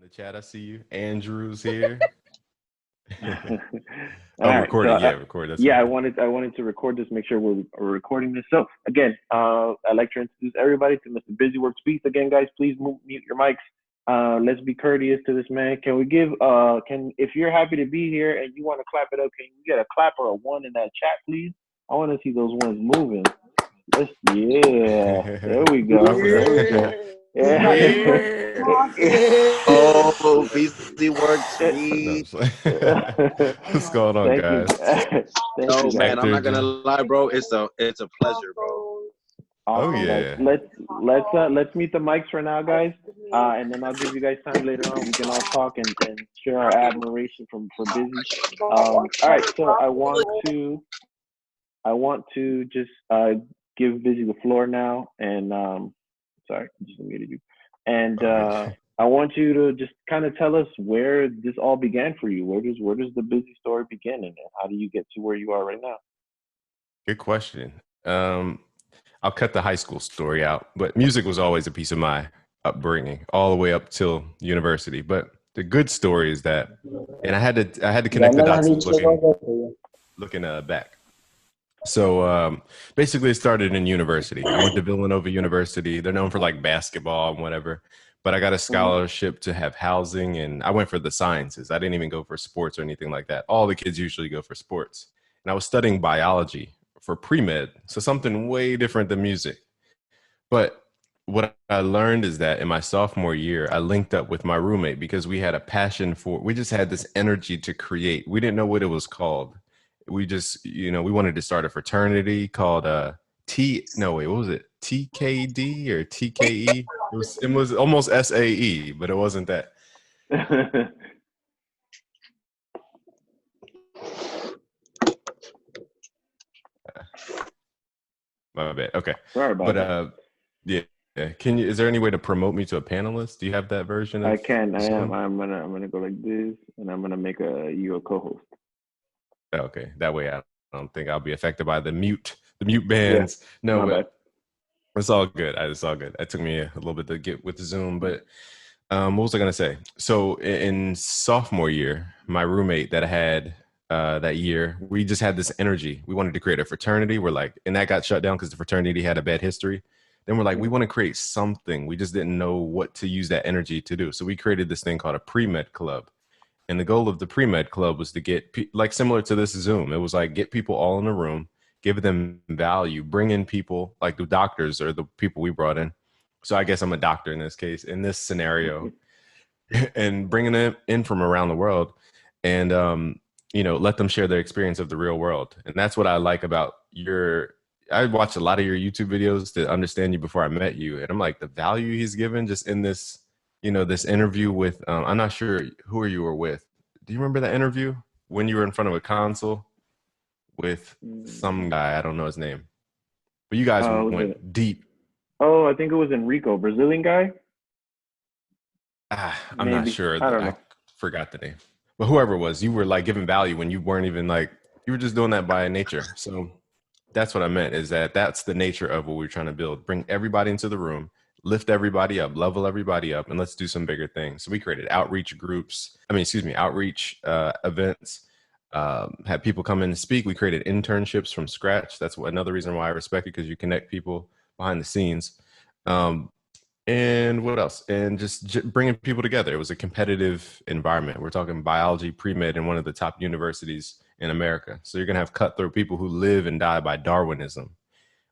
the chat, I see you. Andrew's here. All Oh, right. recording. Yeah, record. That's Yeah, right. I wanted to record this, make sure we're recording this. So again, I'd like to introduce everybody to Mr. Busy Works Beats. Again, guys, please mute your mics. Let's be courteous to this man. Can we give can if you're happy to be here and you want to clap it up, can you get a clap or a one in that chat, please? I want to see those ones moving. Yeah, there we I go. forgot. There we go. Yeah. Yeah. Oh, Busy Works No, I'm Beats. just like, what's going on, Thank you. guys? Thank No, you, guys. man, I'm Hector. not gonna lie, bro. It's a pleasure, bro. Oh Awesome, guys. yeah. Let's meet the mics for now, guys. And then I'll give you guys time later on. We can all talk and share our admiration for Busy. All right. So I want to just give Busy the floor now. And sorry, I just muted you. And Oh, good. I want you to just kind of tell us where this all began for you. Where does the Busy story begin, and how do you get to where you are right now? Good question. I'll cut the high school story out, but music was always a piece of my upbringing, all the way up till university. But the good story is that, and I had to connect the dots looking back. So basically, it started in university. I went to Villanova University. They're known for like basketball and whatever. But I got a scholarship to have housing, and I went for the sciences. I didn't even go for sports or anything like that. All the kids usually go for sports. And I was studying biology for pre-med, so something way different than music. But what I learned is that in my sophomore year, I linked up with my roommate because we had a passion for, we just had this energy to create. We didn't know what it was called. We just, we wanted to start a fraternity called no, wait, what was it? TKD or TKE? It was almost SAE, but it wasn't that. My bad. Okay. Sorry about But that. yeah. Can you, is there any way to promote me to a panelist? Do you have that version I of can. I am. Zoom? I'm gonna go like this, and I'm gonna make you a co-host. Okay. That way I don't think I'll be affected by the mute Yeah, bans. No, my bad. but it's all good. It's all good. It took me a little bit to get with Zoom, but what was I gonna say? So in sophomore year, my roommate that I had that year, we just had this energy. We wanted to create a fraternity. We're like, and that got shut down because the fraternity had a bad history. Then we're like, we Mhm. want to create something. We just didn't know what to use that energy to do. So we created this thing called a pre-med club. And the goal of the pre-med club was to get like similar to this Zoom. It was like get people all in a room, give them value, bring in people like the doctors or the people we brought in. So I guess I'm a doctor in this case, in this scenario, and bringing them in from around the world, and let them share their experience of the real world. And that's what I like about your, I watched a lot of your YouTube videos to understand you before I met you, and I'm like, the value he's given just in this, this interview with I'm not sure who you were with. Do you remember that interview when you were in front of a console with some Mm. guy? I don't know his name, but you guys Was it? went deep. Oh, I think it was Enrico, Brazilian guy. I'm not Maybe. sure. I don't I know. forgot the name. But whoever it was, you were like giving value when you weren't even like, you were just doing that by nature. So that's what I meant, is that that's the nature of what we're trying to build. Bring everybody into the room, lift everybody up, level everybody up, and let's do some bigger things. So we created outreach groups. Outreach events. Had people come in and speak. We created internships from scratch. That's another reason why I respect it, because you connect people behind the scenes. Um, and what else? And just bringing people together. It was a competitive environment. We're talking biology pre-med in one of the top universities in America. So you're going to have cutthroat people who live and die by Darwinism,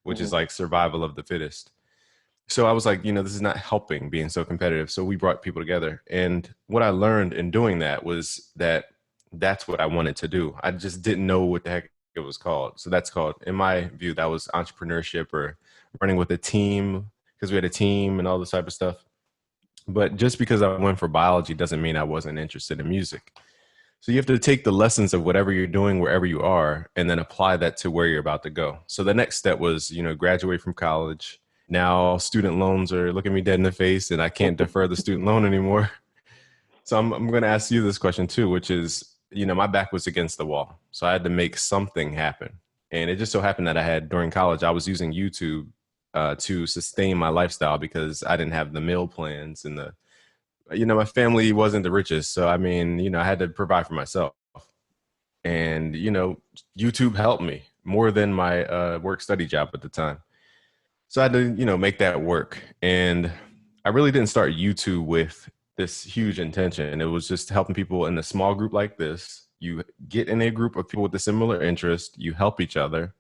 which is Hmm. like survival of the fittest. So I was like, this is not helping being so competitive. So we brought people together. And what I learned in doing that was that that's what I wanted to do. I just didn't know what the heck it was called. So that's called, in my view, that was entrepreneurship or running with a team, because we had a team and all this type of stuff. But just because I went for biology doesn't mean I wasn't interested in music. So you have to take the lessons of whatever you're doing wherever you are and then apply that to where you're about to go. So the next step was, graduate from college. Now student loans are looking me dead in the face and I can't defer the student loan anymore. So I'm going to ask you this question too, which is, my back was against the wall. So I had to make something happen. And it just so happened that I had, during college, I was using YouTube to sustain my lifestyle because I didn't have the meal plans and the my family wasn't the richest. So, I mean, I had to provide for myself. And, YouTube helped me more than my work study job at the time. So I had to, make that work. And I really didn't start YouTube with this huge intention. It was just helping people in a small group like this. You get in a group of people with a similar interest, you help each other.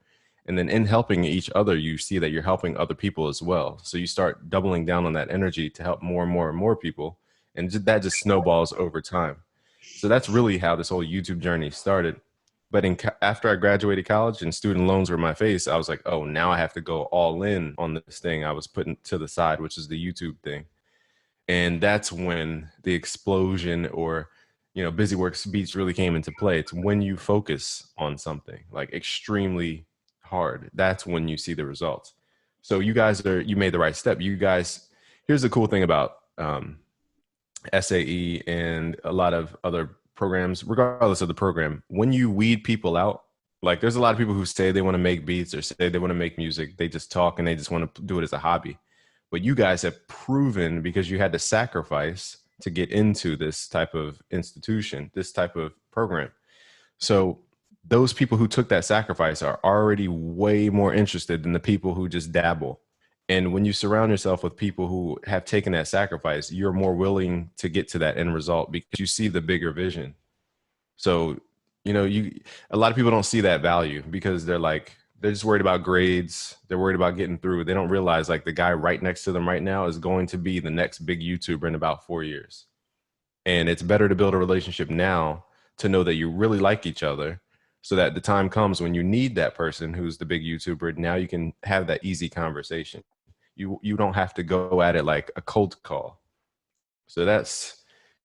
And then in helping each other, you see that you're helping other people as well. So you start doubling down on that energy to help more and more and more people. And that just snowballs over time. So that's really how this whole YouTube journey started. But after I graduated college and student loans were my face, I was like, oh, now I have to go all in on this thing I was putting to the side, which is the YouTube thing. And that's when the explosion or, Busy Works Beats really came into play. It's when you focus on something like extremely hard. That's when you see the results. So you made the right step. You guys, here's the cool thing about SAE and a lot of other programs, regardless of the program, when you weed people out, like there's a lot of people who say they want to make beats or say they want to make music. They just talk and they just want to do it as a hobby. But you guys have proven, because you had to sacrifice to get into this type of institution, this type of program. So those people who took that sacrifice are already way more interested than the people who just dabble. And when you surround yourself with people who have taken that sacrifice, you're more willing to get to that end result because you see the bigger vision. So, a lot of people don't see that value because they're just worried about grades. They're worried about getting through. They don't realize like the guy right next to them right now is going to be the next big YouTuber in about 4 years. And it's better to build a relationship now to know that you really like each other so that the time comes when you need that person who's the big YouTuber. Now you can have that easy conversation. You don't have to go at it like a cold call. So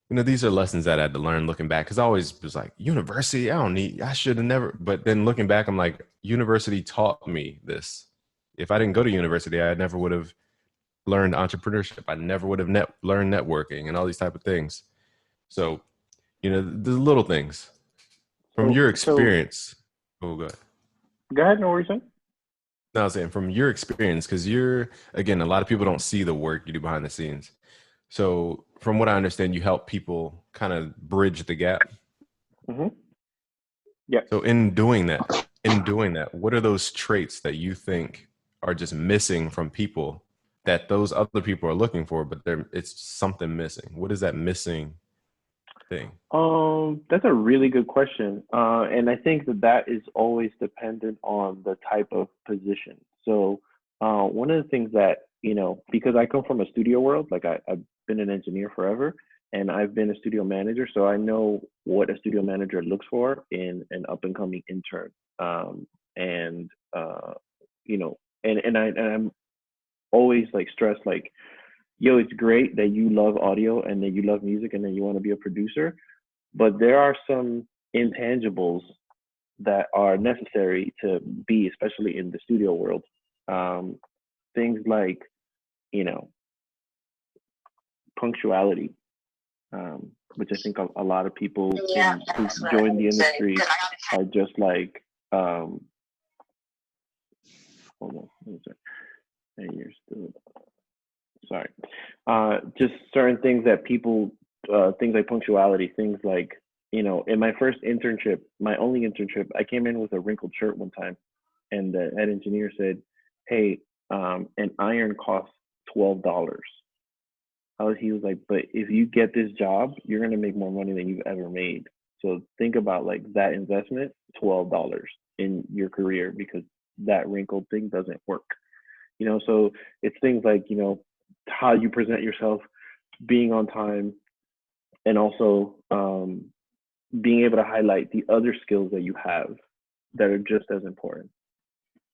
these are lessons that I had to learn looking back, because I always was like, university, I should have never. But then looking back, I'm like, university taught me this. If I didn't go to university, I never would have learned entrepreneurship. I never would have learned networking and all these type of things. So, the little things from So your so experience. Oh, God. go ahead. No worries. No, I was saying from your experience, because again, a lot of people don't see the work you do behind the scenes. So from what I understand, you help people kind of bridge the gap. Mm-hmm. Yeah. So in doing that, what are those traits that you think are just missing from people that those other people are looking for, but it's something missing? What is that missing thing? That's a really good question. And I think that is always dependent on the type of position. So, one of the things that, because I come from a studio world, like I've been an engineer forever and I've been a studio manager. So I know what a studio manager looks for in an up and coming intern. And, you know, and I'm always like stressed, like, yo, it's great that you love audio and that you love music and that you want to be a producer, but there are some intangibles that are necessary to be, especially in the studio world. Um, Things like, you know, punctuality, which I think a lot of people who join the industry are just like, hold on, what is it? Hey, you're still, sorry. Just certain things that people, things like punctuality, things like, in my first internship, my only internship, I came in with a wrinkled shirt one time, and the head engineer said, "Hey, an iron costs $12." He was like, "But if you get this job, you're gonna make more money than you've ever made. So think about like that investment, $12 in your career, because that wrinkled thing doesn't work." So it's things like, how you present yourself, being on time, and also being able to highlight the other skills that you have that are just as important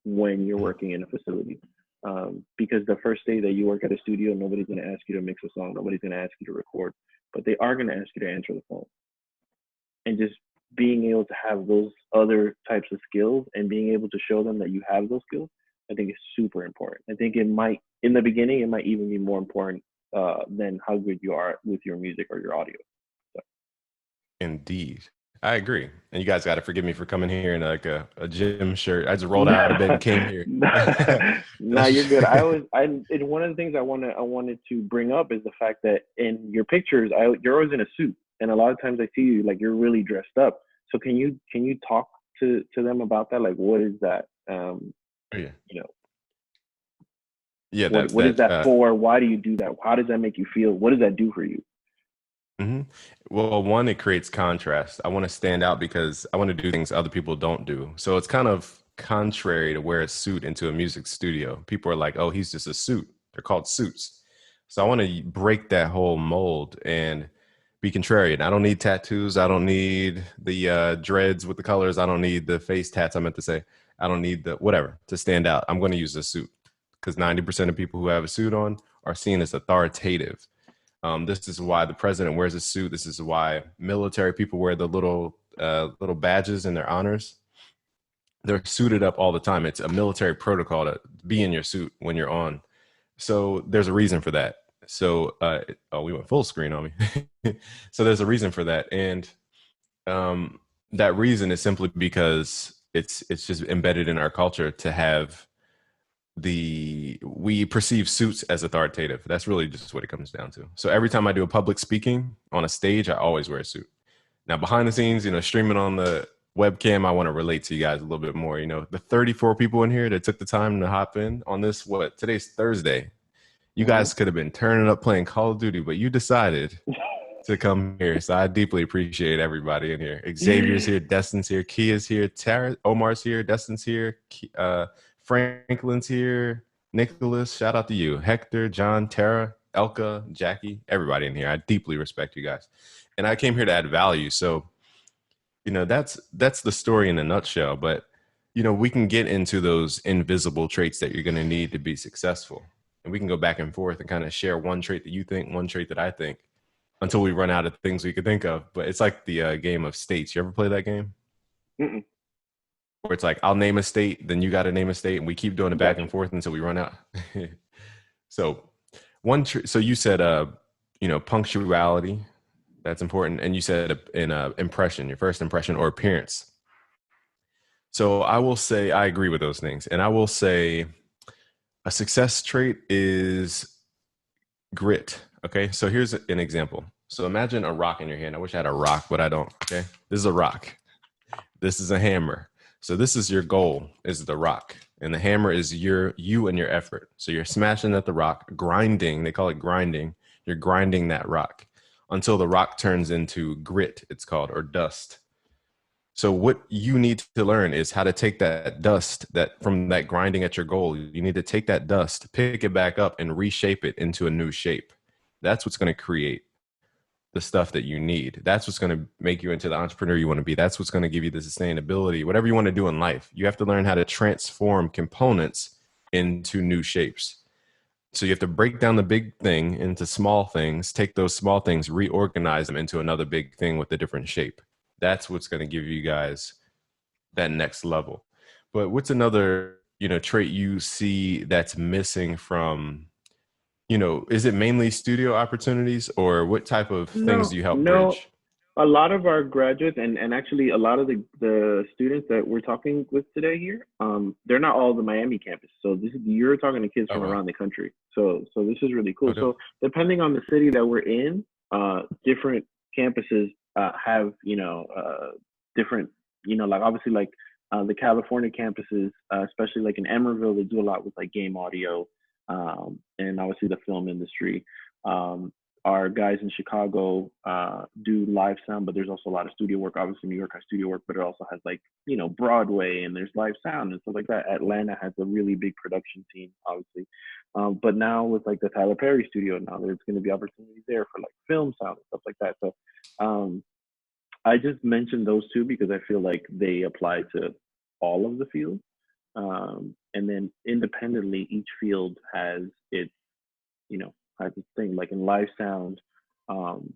when you're working in a facility. Because the first day that you work at a studio, nobody's going to ask you to mix a song, nobody's going to ask you to record, but they are going to ask you to answer the phone. And just being able to have those other types of skills and being able to show them that you have those skills, I think is super important. I think in the beginning, it might even be more important than how good you are with your music or your audio. So. Indeed. I agree. And you guys got to forgive me for coming here in like a gym shirt. I just rolled out of bed and came here. Nah, you're good. And one of the things I wanted to bring up is the fact that in your pictures, you're always in a suit, and a lot of times I see you like you're really dressed up. So can you talk to them about that? Like, what is that? Oh, yeah. You know, Yeah, what is that for? Why do you do that? How does that make you feel? What does that do for you? hmm Well, one, it creates contrast. I want to stand out because I want to do things other people don't do. So it's kind of contrary to wear a suit into a music studio. People are like, oh, he's just a suit. They're called suits. So I want to break that whole mold and be contrarian. I don't need tattoos. I don't need the dreads with the colors. I don't need the face tats, I meant to say. I don't need the whatever to stand out. I'm going to use a suit because 90% of people who have a suit on are seen as authoritative. This is why the president wears a suit. This is why military people wear the little badges in their honors. They're suited up all the time. It's a military protocol to be in your suit when you're on. So there's a reason for that. So oh, we went full screen on me. So there's a reason for that, and um, that reason is simply because it's just embedded in our culture to have we perceive suits as authoritative. That's really just what it comes down to. So every time I do a public speaking on a stage, I always wear a suit. Now behind the scenes, streaming on the webcam, I want to relate to you guys a little bit more. The 34 people in here that took the time to hop in on this, today's Thursday. You Hmm. guys could have been turning up playing Call of Duty, but you decided to come here. So I deeply appreciate everybody in here. Xavier's here, Destin's here, Kia's here, Tara, Omar's here, Destin's here, Franklin's here, Nicholas, shout out to you, Hector, John, Tara, Elka, Jackie, everybody in here. I deeply respect you guys. And I came here to add value. So, that's the story in a nutshell. But, we can get into those invisible traits that you're going to need to be successful. And we can go back and forth and kind of share one trait that you think, one trait that I think, until we run out of things we could think of. But it's like the game of states. You ever play that game? Mm-mm. Where it's like, I'll name a state, then you got to name a state, and we keep doing it back Gotcha. and forth until we run out. So so you said, punctuality. That's important. And you said impression, your first impression or appearance. So I will say I agree with those things. And I will say a success trait is grit. Okay. So here's an example. So imagine a rock in your hand. I wish I had a rock, but I don't. Okay. This is a rock. This is a hammer. So this is your goal, is the rock. And the hammer is you and your effort. So you're smashing at the rock, grinding. They call it grinding. You're grinding that rock until the rock turns into grit, it's called, or dust. So what you need to learn is how to take that dust that from that grinding at your goal. You need to take that dust, pick it back up, and reshape it into a new shape. That's what's going to create the stuff that you need. That's what's going to make you into the entrepreneur you want to be. That's what's going to give you the sustainability, whatever you want to do in life. You have to learn how to transform components into new shapes. So you have to break down the big thing into small things, take those small things, reorganize them into another big thing with a different shape. That's what's going to give you guys that next level. But what's another, trait you see that's missing from, is it mainly studio opportunities, or what type of things do No, you help no. bridge? A lot of our graduates and actually a lot of the students that we're talking with today here, they're not all the Miami campus. So you're talking to kids Oh, from wow. around the country. So this is really Oh, cool. dope. So depending on the city that we're in, different campuses have different like obviously like the California campuses, especially like in Emerville, they do a lot with like game audio, and obviously the film industry. Um, our guys in Chicago do live sound, but there's also a lot of studio work. Obviously, New York has studio work, but it also has like Broadway and there's live sound and stuff like that. Atlanta has a really big production team, obviously. But now with like the Tyler Perry studio, now there's going to be opportunities there for like film sound and stuff like that. So um, I just mentioned those two because I feel like they apply to all of the fields. And then independently, each field has its has its thing. Like in live sound, um,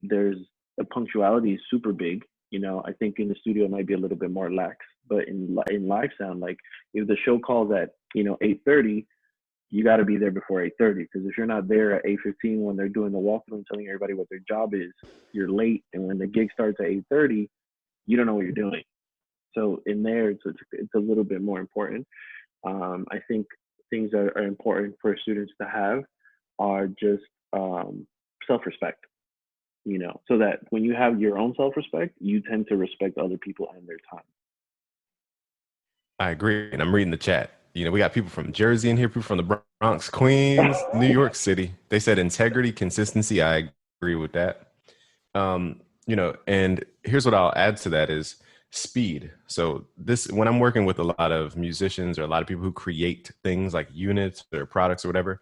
there's the punctuality is super big. I think in the studio it might be a little bit more lax, but in live sound, like if the show calls at 8:30, you got to be there before 8:30 because if you're not there at 8:15 when they're doing the walkthrough and telling everybody what their job is, you're late. And when the gig starts at 8:30, you don't know what you're doing. So in there, it's a little bit more important. I think things that are important for students to have are just self-respect, so that when you have your own self-respect, you tend to respect other people and their time. I agree. And I'm reading the chat. We got people from Jersey in here, people from the Bronx, Queens, New York City. They said integrity, consistency. I agree with that. And here's what I'll add to that is speed. So when I'm working with a lot of musicians or a lot of people who create things like units or products or whatever,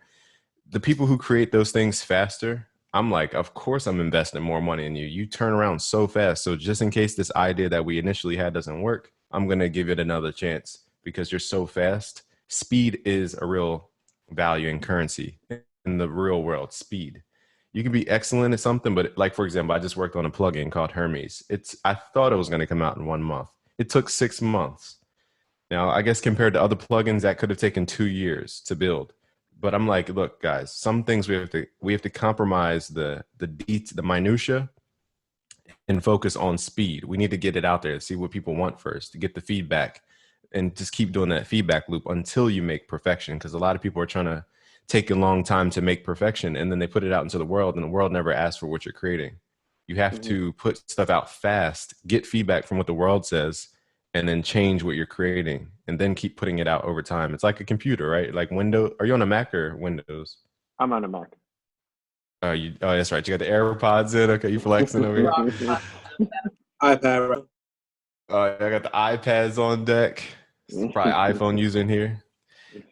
the people who create those things faster, I'm like, of course I'm investing more money in you. You turn around so fast. So just in case this idea that we initially had doesn't work, I'm going to give it another chance because you're so fast. Speed is a real value and currency in the real world. Speed. You can be excellent at something, but like, for example, I just worked on a plugin called Hermes. I thought it was going to come out in 1 month. It took 6 months. Now, I guess compared to other plugins, that could have taken 2 years to build. But I'm like, look, guys, some things we have to compromise the minutia and focus on speed. We need to get it out there, see what people want first, to get the feedback, and just keep doing that feedback loop until you make perfection. Because a lot of people are trying to take a long time to make perfection, and then they put it out into the world, and the world never asks for what you're creating. You have to put stuff out fast, get feedback from what the world says, and then change what you're creating, and then keep putting it out over time. It's like a computer, right? Like Windows. Are you on a Mac or Windows? I'm on a Mac. Oh, that's right. You got the AirPods in. Okay, you flexing over here. iPad, bro. I got the iPads on deck. Probably iPhone user in here.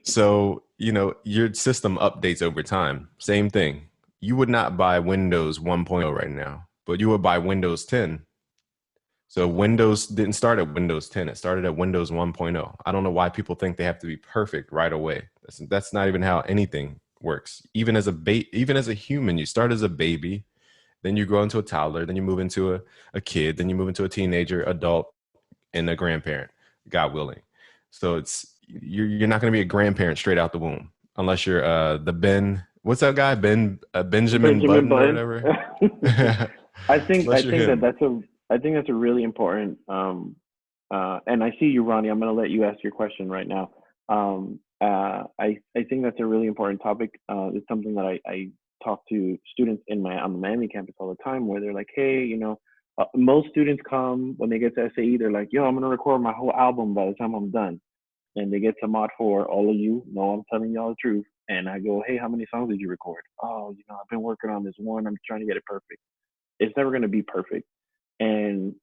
So, your system updates over time. Same thing. You would not buy Windows 1.0 right now, but you would buy Windows 10. So Windows didn't start at Windows 10. It started at Windows 1.0. I don't know why people think they have to be perfect right away. That's not even how anything works. Even as a human, you start as a baby, then you grow into a toddler, then you move into a kid, then you move into a teenager, adult, and a grandparent, God willing. So you're not going to be a grandparent straight out the womb unless you're what's that guy, Benjamin Button or whatever. I think Unless you're him. that's a really important and I see you, Ronnie. I'm going to let you ask your question right now. I think that's a really important topic. It's something that I talk to students on the Miami campus all the time, where they're like, hey, most students come when they get to SAE, they're like, yo, I'm going to record my whole album by the time I'm done. And they get to Mod 4, all of you know I'm telling y'all the truth. And I go, hey, how many songs did you record? Oh, I've been working on this one. I'm trying to get it perfect. It's never going to be perfect. And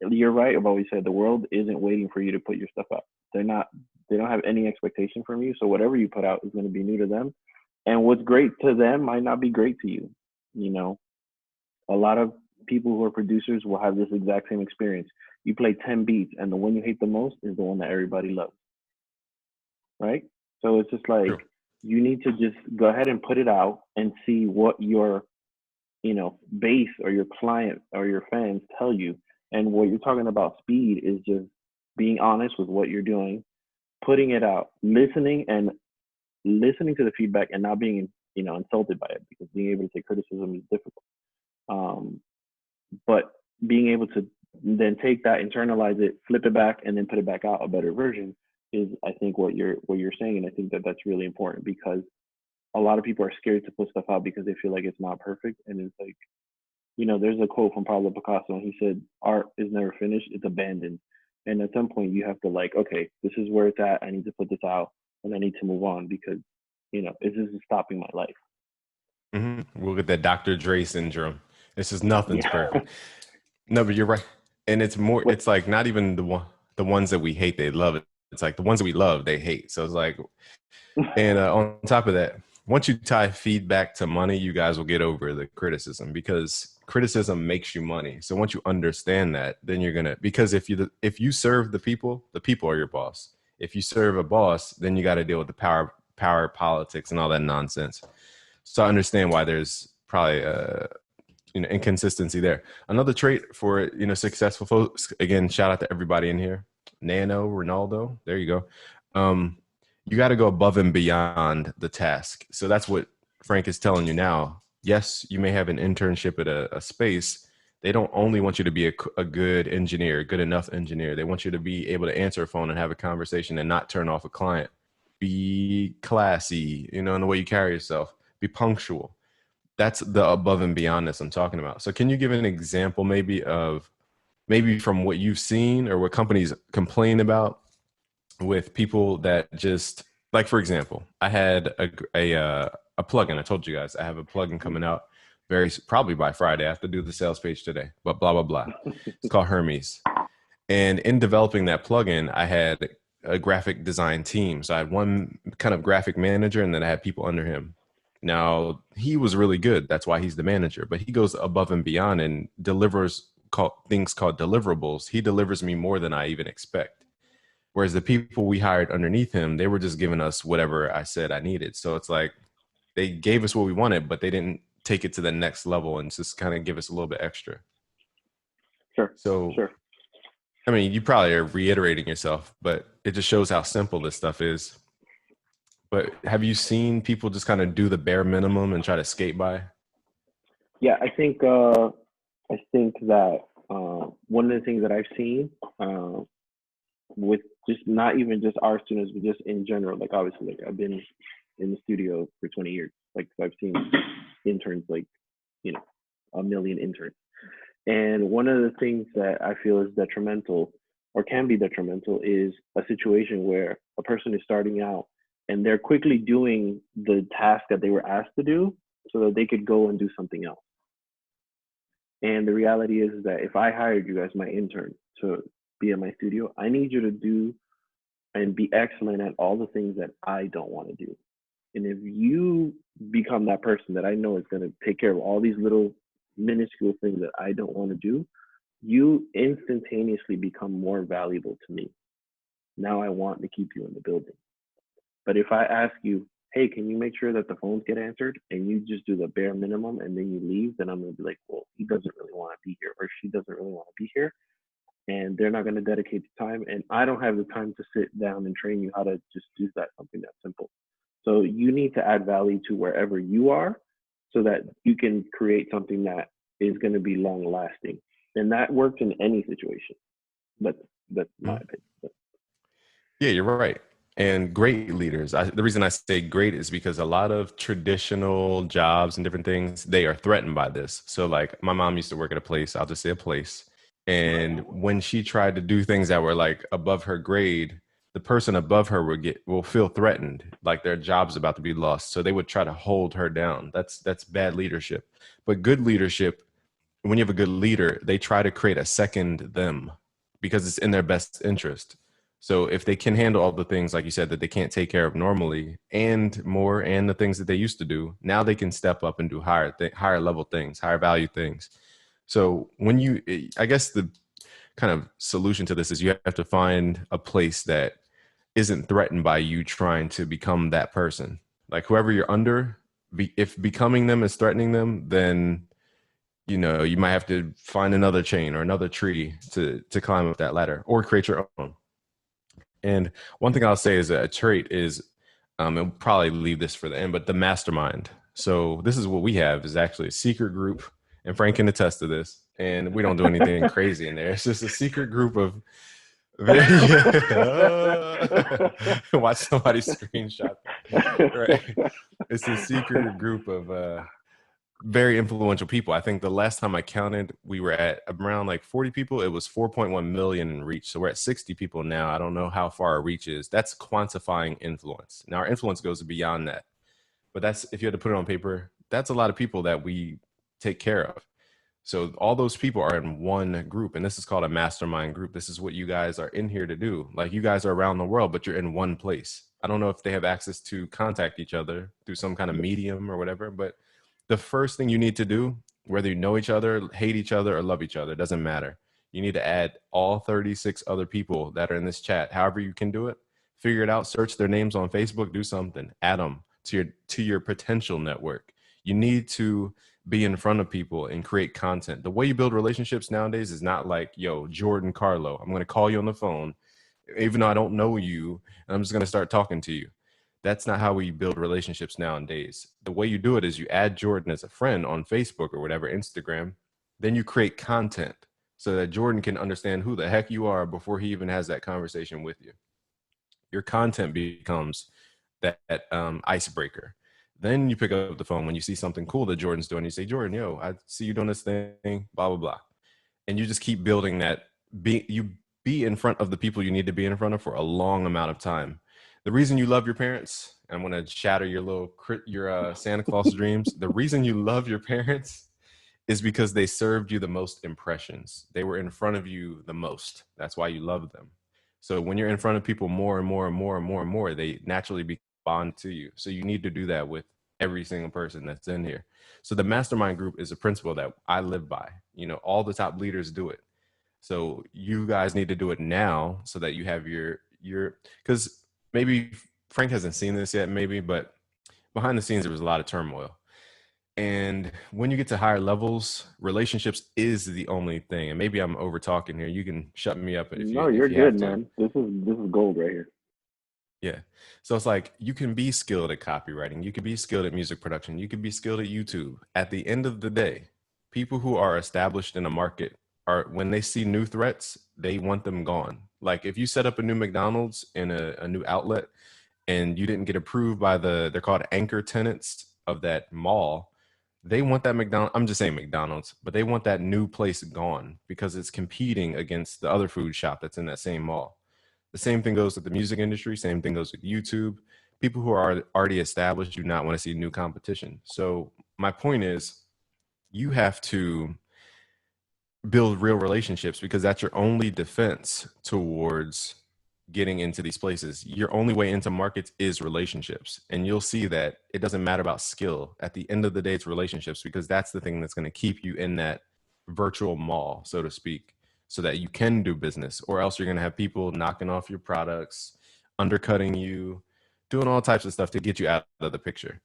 you're right about what you said. The world isn't waiting for you to put your stuff up. They don't have any expectation from you. So whatever you put out is going to be new to them. And what's great to them might not be great to you. A lot of people who are producers will have this exact same experience. You play 10 beats and the one you hate the most is the one that everybody loves. Right? So it's just like, sure. You need to just go ahead and put it out and see what your, base or your client or your fans tell you. And what you're talking about speed is just being honest with what you're doing, putting it out, listening to the feedback and not being, insulted by it, because being able to take criticism is difficult. But being able to then take that, internalize it, flip it back, and then put it back out a better version is, I think, what you're saying. And I think that that's really important, because a lot of people are scared to put stuff out because they feel like it's not perfect. And it's like, there's a quote from Pablo Picasso, and he said, art is never finished, it's abandoned. And at some point you have to okay, this is where it's at. I need to put this out and I need to move on, because, this is stopping my life. Mm-hmm. We'll get that Dr. Dre syndrome. This is nothing's perfect. No, but you're right. And it's more, it's like not even the ones that we hate, they love it. It's like the ones that we love, they hate. So it's like, and on top of that, once you tie feedback to money, you guys will get over the criticism, because criticism makes you money. So once you understand that, then you're gonna, because if you serve the people are your boss. If you serve a boss, then you got to deal with the power politics and all that nonsense. So I understand why there's probably inconsistency there. Another trait for successful folks. Again, shout out to everybody in here. Nano, Ronaldo, there you go. You got to go above and beyond the task. So that's what Frank is telling you now. Yes, you may have an internship at a space, They don't only want you to be a good engineer, good enough engineer. They want you to be able to answer a phone and have a conversation and not turn off a client. Be classy, in the way you carry yourself. Be punctual. That's the above and beyondness I'm talking about. So can you give an example maybe from what you've seen or what companies complain about with people that just, like, for example, I had a plugin. I told you guys I have a plugin coming out probably by Friday. I have to do the sales page today, but blah, blah, blah. It's called Hermes. And in developing that plugin, I had a graphic design team. So I had one kind of graphic manager, and then I had people under him. Now, he was really good. That's why he's the manager, but he goes above and beyond and delivers things called deliverables. He delivers me more than I even expect. Whereas the people we hired underneath him, they were just giving us whatever I said I needed. So it's like they gave us what we wanted, but they didn't take it to the next level and just kind of give us a little bit extra. Sure. So, sure. I mean, you probably are reiterating yourself, but it just shows how simple this stuff is. But have you seen people just kind of do the bare minimum and try to skate by? Yeah, I think that one of the things that I've seen with just not even just our students, but just in general, like obviously, like I've been in the studio for 20 years. Like I've seen interns, like, a million interns. And one of the things that I feel is detrimental or can be detrimental is a situation where a person is starting out and they're quickly doing the task that they were asked to do so that they could go and do something else. And the reality is that if I hired you as my intern to be in my studio, I need you to do and be excellent at all the things that I don't want to do. And if you become that person that I know is going to take care of all these little minuscule things that I don't want to do, you instantaneously become more valuable to me. Now I want to keep you in the building. But if I ask you, hey, can you make sure that the phones get answered, and you just do the bare minimum and then you leave, then I'm going to be like, well, he doesn't really want to be here, or she doesn't really want to be here, and they're not going to dedicate the time, and I don't have the time to sit down and train you how to just do something that simple. So you need to add value to wherever you are so that you can create something that is going to be long lasting. And that works in any situation. That's my opinion. Yeah, you're right. And great leaders. The reason I say great is because a lot of traditional jobs and different things, they are threatened by this. So like my mom used to work at a place, I'll just say a place. And when she tried to do things that were like above her grade, the person above her will feel threatened, like their job's about to be lost. So they would try to hold her down. That's bad leadership. But good leadership, when you have a good leader, they try to create a second them because it's in their best interest. So if they can handle all the things, like you said, that they can't take care of normally and more, and the things that they used to do, now they can step up and do higher level things, higher value things. So I guess the kind of solution to this is you have to find a place that isn't threatened by you trying to become that person. Like whoever you're under, if becoming them is threatening them, then you might have to find another chain or another tree to climb up that ladder, or create your own. And one thing I'll say is a trait is, and we'll probably leave this for the end, but the mastermind. So this is what we have, is actually a secret group, and Frank can attest to this. And we don't do anything crazy in there. It's just a secret group of watch somebody screenshot. Right. It's a secret group of very influential people. I think the last time I counted, we were at around like 40 people. It was 4.1 million in reach. So we're at 60 people now. I don't know how far our reach is. That's quantifying influence. Now our influence goes beyond that. But that's, if you had to put it on paper, that's a lot of people that we take care of. So all those people are in one group, and this is called a mastermind group. This is what you guys are in here to do. Like, you guys are around the world, but you're in one place. I don't know if they have access to contact each other through some kind of medium or whatever, but the first thing you need to do, whether you know each other, hate each other, or love each other, doesn't matter. You need to add all 36 other people that are in this chat. However you can do it, figure it out, search their names on Facebook, do something, add them to your potential network. You need to be in front of people and create content. The way you build relationships nowadays is not like, yo, Jordan Carlo, I'm going to call you on the phone, even though I don't know you, and I'm just going to start talking to you. That's not how we build relationships nowadays. The way you do it is you add Jordan as a friend on Facebook or whatever, Instagram, Then you create content so that Jordan can understand who the heck you are before he even has that conversation with you. Your content becomes that icebreaker. Then you pick up the phone when you see something cool that Jordan's doing. You say, Jordan, yo, I see you doing this thing, blah, blah, blah. And you just keep building that. Be in front of the people you need to be in front of for a long amount of time. The reason you love your parents, I'm going to shatter your Santa Claus dreams. The reason you love your parents is because they served you the most impressions. They were in front of you the most. That's why you love them. So when you're in front of people more and more and more and more and more, they naturally bond to you. So you need to do that with every single person that's in here. So the mastermind group is a principle that I live by. You know, all the top leaders do it. So you guys need to do it now so that you have your because maybe Frank hasn't seen this yet, maybe, but behind the scenes there was a lot of turmoil. And when you get to higher levels, relationships is the only thing. And maybe I'm over talking here. You can shut me up No, you're if you good, have to. man. This is gold right here. Yeah. So it's like you can be skilled at copywriting. You can be skilled at music production. You can be skilled at YouTube. At the end of the day, people who are established in a market are, when they see new threats, they want them gone. Like if you set up a new McDonald's in a new outlet and you didn't get approved by they're called anchor tenants of that mall, they want that McDonald's. I'm just saying McDonald's, but they want that new place gone because it's competing against the other food shop that's in that same mall. The same thing goes with the music industry. Same thing goes with YouTube. People who are already established do not want to see new competition. So my point is, you have to build real relationships because that's your only defense towards getting into these places. Your only way into markets is relationships. And you'll see that it doesn't matter about skill. At the end of the day, it's relationships because that's the thing that's going to keep you in that virtual mall, so to speak, so that you can do business, or else you're going to have people knocking off your products, undercutting you, doing all types of stuff to get you out of the picture.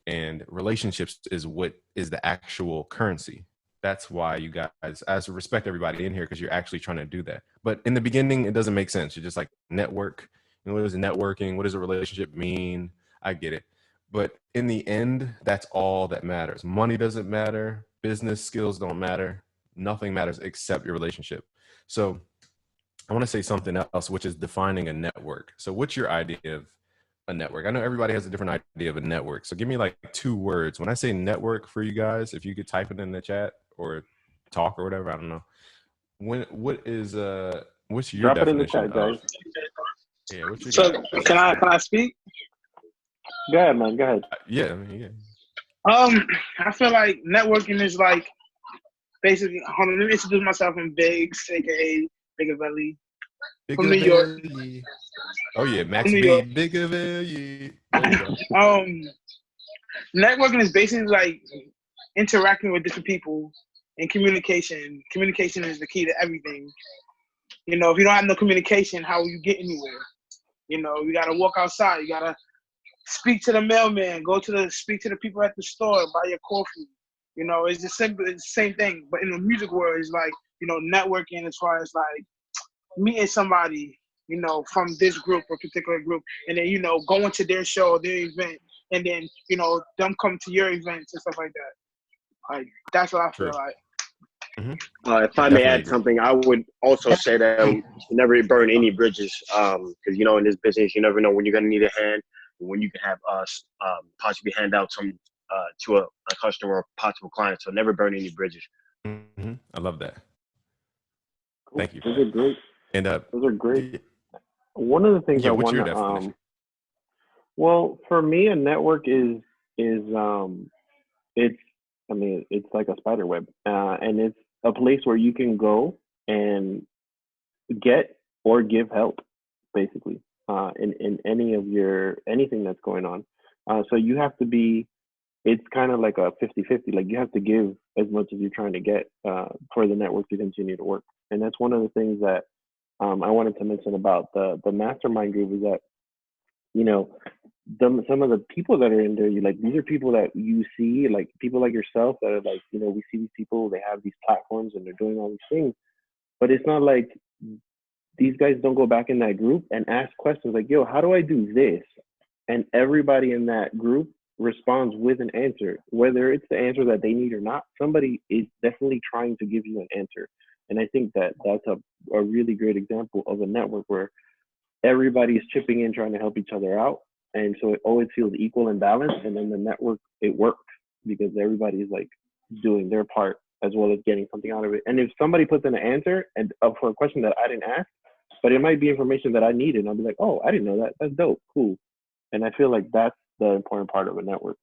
And relationships is what is the actual currency. That's why you guys, as respect everybody in here, because you're actually trying to do that. But in the beginning, it doesn't make sense. You're just like network. You know, what is networking? What does a relationship mean? I get it. But in the end, that's all that matters. Money doesn't matter. Business skills don't matter. Nothing matters except your relationship. So I want to say something else, which is defining a network. So what's your idea of a network? I know everybody has a different idea of a network. So give me like 2 words. When I say network for you guys, if you could type it in the chat or talk or whatever, I don't know. What's your Drop it in the definition chat, guys. of what's your So definition? can I speak? Go ahead, man. Go ahead. Yeah, I mean, yeah. I feel like networking is like basically. Hold on, let me introduce myself. I'm Biggs, aka Bigger Belly, from New York. Oh yeah, Max New B, York. Bigger Belly. There you go. Networking is basically like interacting with different people and communication. Communication is the key to everything. You know, if you don't have no communication, how will you get anywhere? You know, you gotta walk outside. You gotta speak to the mailman. Speak to the people at the store. Buy your coffee. You know, it's just simple. It's the same thing. But in the music world, it's like, you know, networking as far as like meeting somebody, you know, from this group or particular group, and then, you know, going to their show, their event, and then, you know, them come to your events and stuff like that. Like, that's what I feel like. Mm-hmm. If I may add something, I would also say that you never burn any bridges, because you know, in this business, you never know when you're gonna need a hand, when you can have us possibly hand out some to a customer or possible client. So never burn any bridges. Mm-hmm. I love that. Cool. Thank you. Those are great. And those are great. One of the things I what's want your to definition? well, for me, a network is it's it's like a spider web, and it's a place where you can go and get or give help, basically, in any of your anything that's going on. So you have to be. It's kind of like a 50-50. Like you have to give as much as you're trying to get for the network to continue to work. And that's one of the things that I wanted to mention about the mastermind group is that, you know, some of the people that are in there, you like, these are people that you see, like people like yourself that are like, you know, we see these people, they have these platforms and they're doing all these things, but it's not like these guys don't go back in that group and ask questions like, yo, how do I do this? And everybody in that group responds with an answer, whether it's the answer that they need or not. Somebody is definitely trying to give you an answer, and I think that that's a really great example of a network where everybody is chipping in, trying to help each other out, and so it always feels equal and balanced. And then the network, it works because everybody's like doing their part as well as getting something out of it. And if somebody puts in an answer and for a question that I didn't ask, but it might be information that I needed, and I'll be like, oh, I didn't know that. That's dope, cool. And I feel like that's the important part of a network.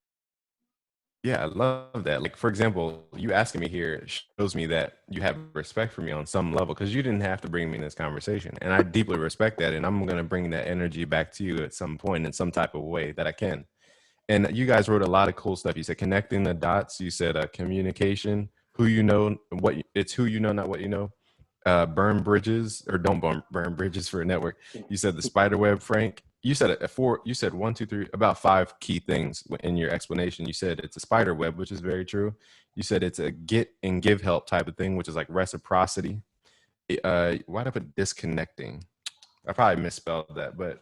Yeah, I love that. Like, for example, you asking me here shows me that you have respect for me on some level because you didn't have to bring me in this conversation. And I deeply respect that. And I'm going to bring that energy back to you at some point in some type of way that I can. And you guys wrote a lot of cool stuff. You said connecting the dots. You said communication, who you know, it's who you know, not what you know. Burn bridges or don't burn bridges for a network. You said the spider web, Frank. You said it four. You said one, two, three, about five key things in your explanation. You said it's a spider web, which is very true. You said it's a get and give help type of thing, which is like reciprocity. Why did I put disconnecting? I probably misspelled that, but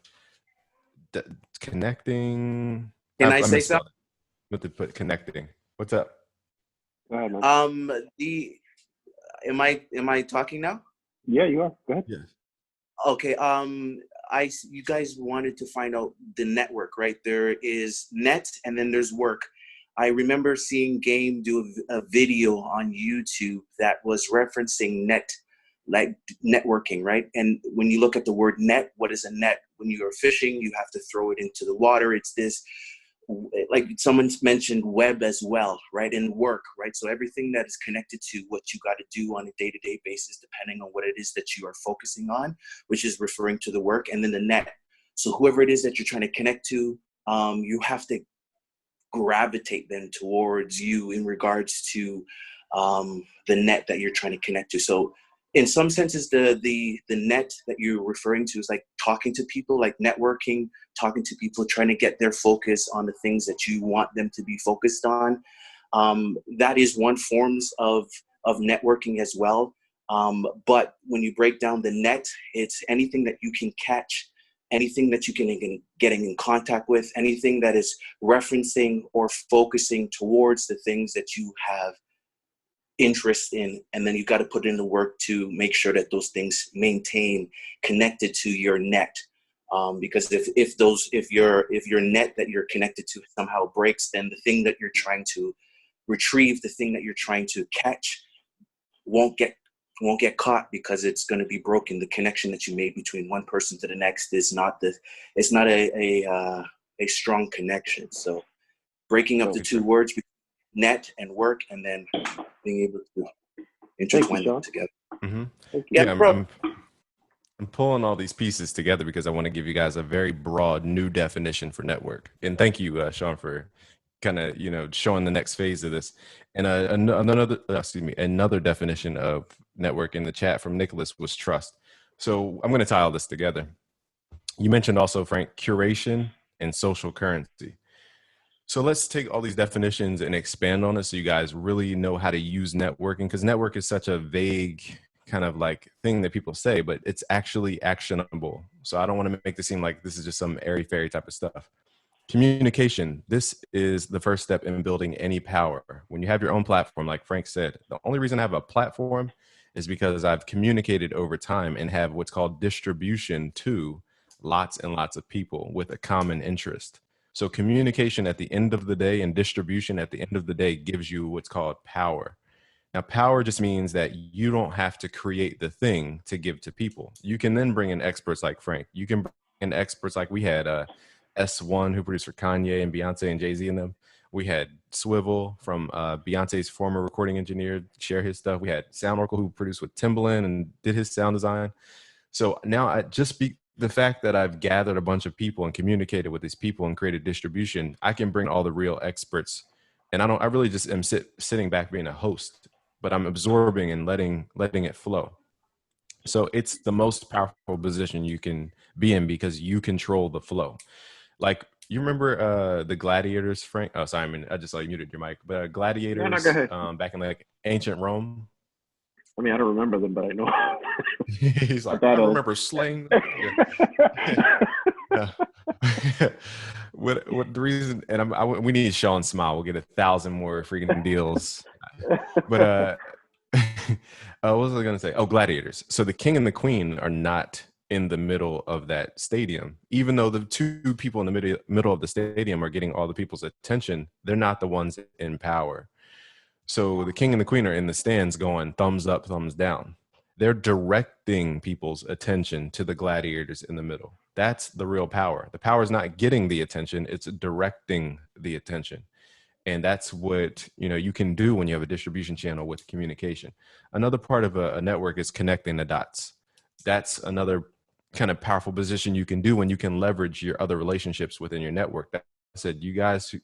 d- connecting. Can I I say something? misspelled it. What to put connecting? What's up? Go ahead, man. The am I talking now? Yeah, you are. Go ahead. Yes. Okay. You guys wanted to find out the network, right? There is net and then there's work. I remember seeing Game do a video on YouTube that was referencing net, like networking, right? And when you look at the word net, what is a net? When you are fishing, you have to throw it into the water. It's this, like someone's mentioned web as well, right? And work, right? So everything that is connected to what you got to do on a day-to-day basis, depending on what it is that you are focusing on, which is referring to the work, and then the net. So whoever it is that you're trying to connect to, you have to gravitate them towards you in regards to the net that you're trying to connect to. So in some senses, the net that you're referring to is like talking to people, like networking, talking to people, trying to get their focus on the things that you want them to be focused on. That is one forms of networking as well. But when you break down the net, it's anything that you can catch, anything that you can get in contact with, anything that is referencing or focusing towards the things that you have interest in, and then you got to put in the work to make sure that those things maintain connected to your net. Because if your net that you're connected to somehow breaks, then the thing that you're trying to retrieve, the thing that you're trying to catch, won't get caught because it's going to be broken. The connection that you made between one person to the next is not a strong connection. So breaking up the two words, net and work, and then being able to intertwine them together. Mm-hmm. Yeah, bro. I'm pulling all these pieces together because I want to give you guys a very broad new definition for network. And thank you, Sean, for kind of showing the next phase of this. And another definition of network in the chat from Nicholas was trust. So I'm going to tie all this together. You mentioned also, Frank, curation and social currency. So let's take all these definitions and expand on it so you guys really know how to use networking, because network is such a vague kind of like thing that people say, but it's actually actionable. So I don't want to make this seem like this is just some airy-fairy type of stuff. Communication. This is the first step in building any power. When you have your own platform, like Frank said, the only reason I have a platform is because I've communicated over time and have what's called distribution to lots and lots of people with a common interest. So communication at the end of the day and distribution at the end of the day gives you what's called power. Now, power just means that you don't have to create the thing to give to people. You can then bring in experts like Frank. You can bring in experts like we had S1 who produced for Kanye and Beyonce and Jay-Z and them. We had Swivel from Beyonce's former recording engineer share his stuff. We had Sound Oracle who produced with Timbaland and did his sound design. So now the fact that I've gathered a bunch of people and communicated with these people and created distribution, I can bring all the real experts. And I really just am sitting back being a host, but I'm absorbing and letting it flow. So it's the most powerful position you can be in because you control the flow. Like, you remember the gladiators, Frank? Oh, Simon, I just saw you muted your mic. But gladiators back in like ancient Rome. I mean, I don't remember them, but I know. He's like, I remember slaying them. Yeah. what the reason? And we need Sean Smile. We'll get 1,000 more freaking deals. But what was I going to say? Oh, gladiators. So the king and the queen are not in the middle of that stadium, even though the two people in the middle of the stadium are getting all the people's attention. They're not the ones in power. So the king and the queen are in the stands going thumbs up, thumbs down. They're directing people's attention to the gladiators in the middle. That's the real power. The power is not getting the attention, it's directing the attention. And that's what you can do when you have a distribution channel with communication. Another part of a network is connecting the dots. That's another kind of powerful position you can do when you can leverage your other relationships within your network. That said, you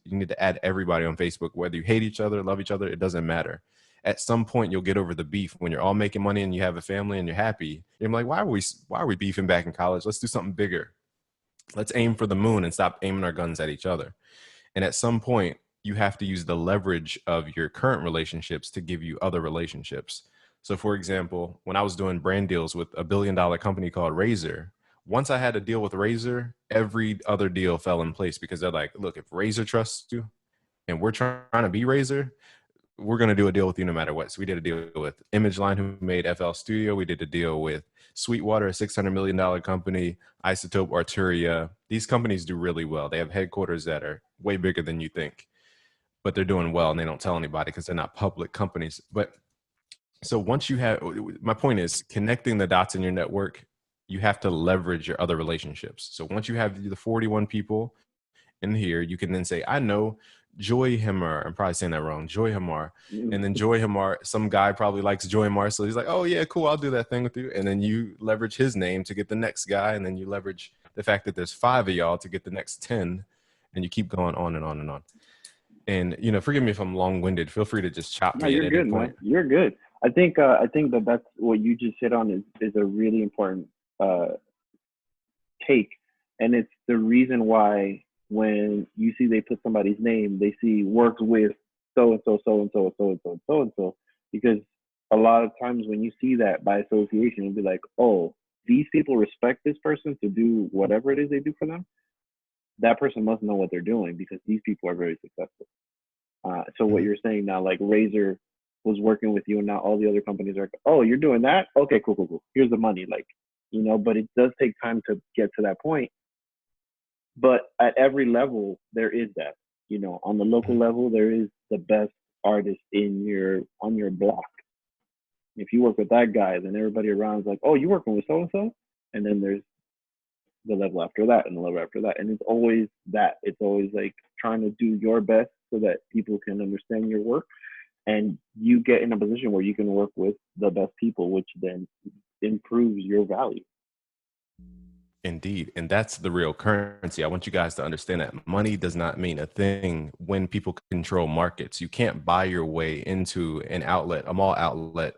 need to add everybody on Facebook, whether you hate each other, love each other, it doesn't matter. At some point, you'll get over the beef when you're all making money and you have a family and you're happy. You're like, why are we beefing back in college? Let's do something bigger. Let's aim for the moon and stop aiming our guns at each other. And at some point, you have to use the leverage of your current relationships to give you other relationships. So for example, when I was doing brand deals with a $1 billion company called Razer, once I had a deal with Razer, every other deal fell in place because they're like, look, if Razer trusts you and we're trying to be Razer, we're going to do a deal with you no matter what. So we did a deal with Image Line, who made FL Studio. We did a deal with Sweetwater, a $600 million company, Isotope, Arturia. These companies do really well. They have headquarters that are way bigger than you think, but they're doing well and they don't tell anybody because they're not public companies. But so once you have, my point is connecting the dots in your network, you have to leverage your other relationships. So once you have the 41 people in here, you can then say, I know Joy Himar. I'm probably saying that wrong. Joy Himar. And then Joy Himar, some guy probably likes Joy Himar. So he's like, oh yeah, cool. I'll do that thing with you. And then you leverage his name to get the next guy. And then you leverage the fact that there's 5 of y'all to get the next 10. And you keep going on and on and on. And, forgive me if I'm long-winded. Feel free to just chop me at any point. Man. You're good. I think that that's what you just hit on is a really important take. And it's the reason why when you see they put somebody's name, they see works with so-and-so, so-and-so, so-and-so, so-and-so, because a lot of times when you see that by association, you'll be like, oh, these people respect this person to do whatever it is they do for them. That person must know what they're doing because these people are very successful. So what you're saying now, like Razer was working with you and now all the other companies are, oh, you're doing that? Okay, cool. Here's the money. But it does take time to get to that point. But at every level, there is that, on the local level, there is the best artist on your block. If you work with that guy, then everybody around is like, oh, you're working with so-and-so? And then there's the level after that and the level after that. And it's always that. It's always like trying to do your best so that people can understand your work. And you get in a position where you can work with the best people, which then improves your value. Indeed. And that's the real currency. I want you guys to understand that money does not mean a thing when people control markets. You can't buy your way into an outlet, a mall outlet.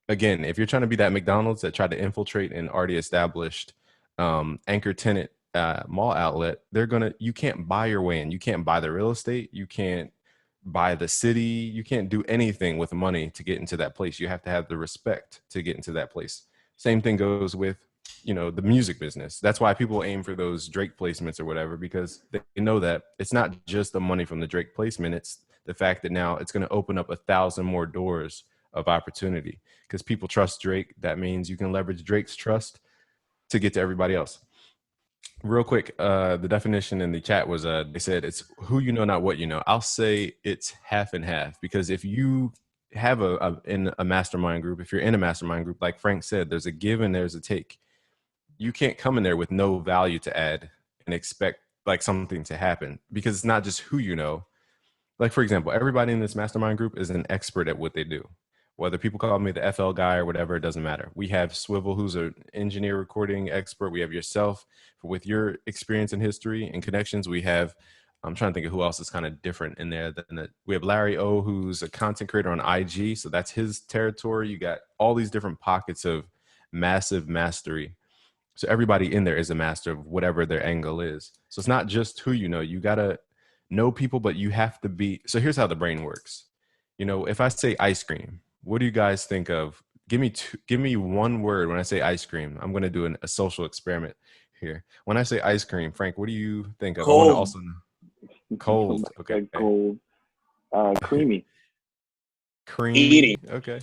Again, if you're trying to be that McDonald's that tried to infiltrate an already established anchor tenant mall outlet, you can't buy your way in. You can't buy the real estate. You can't buy the city. You can't do anything with money to get into that place. You have to have the respect to get into that place. Same thing goes with the music business. That's why people aim for those Drake placements or whatever, because they know that it's not just the money from the Drake placement. It's the fact that now it's going to open up 1,000 more doors of opportunity because people trust Drake. That means you can leverage Drake's trust to get to everybody else. Real quick, the definition in the chat was, they said it's who you know, not what you know. I'll say it's half and half, because if you have in a mastermind group, if you're in a mastermind group, like Frank said, there's a give and there's a take. You can't come in there with no value to add and expect like something to happen, because it's not just who you know. Like, for example, everybody in this mastermind group is an expert at what they do. Whether people call me the FL guy or whatever, it doesn't matter. We have Swivel, who's an engineer recording expert. We have yourself with your experience in history and connections. We have, I'm trying to think of who else is kind of different in there than that. We have Larry O, who's a content creator on IG. So that's his territory. You got all these different pockets of massive mastery. So everybody in there is a master of whatever their angle is. So it's not just who you know. You got to know people, but you have to be. So here's how the brain works. If I say ice cream, what do you guys think of? Give me one word when I say ice cream. I'm going to do a social experiment. here. When I say ice cream, Frank, what do you think of? I want to Cold. also know. Cold. Okay. Like cold, creamy. Creamy. Eating. Okay.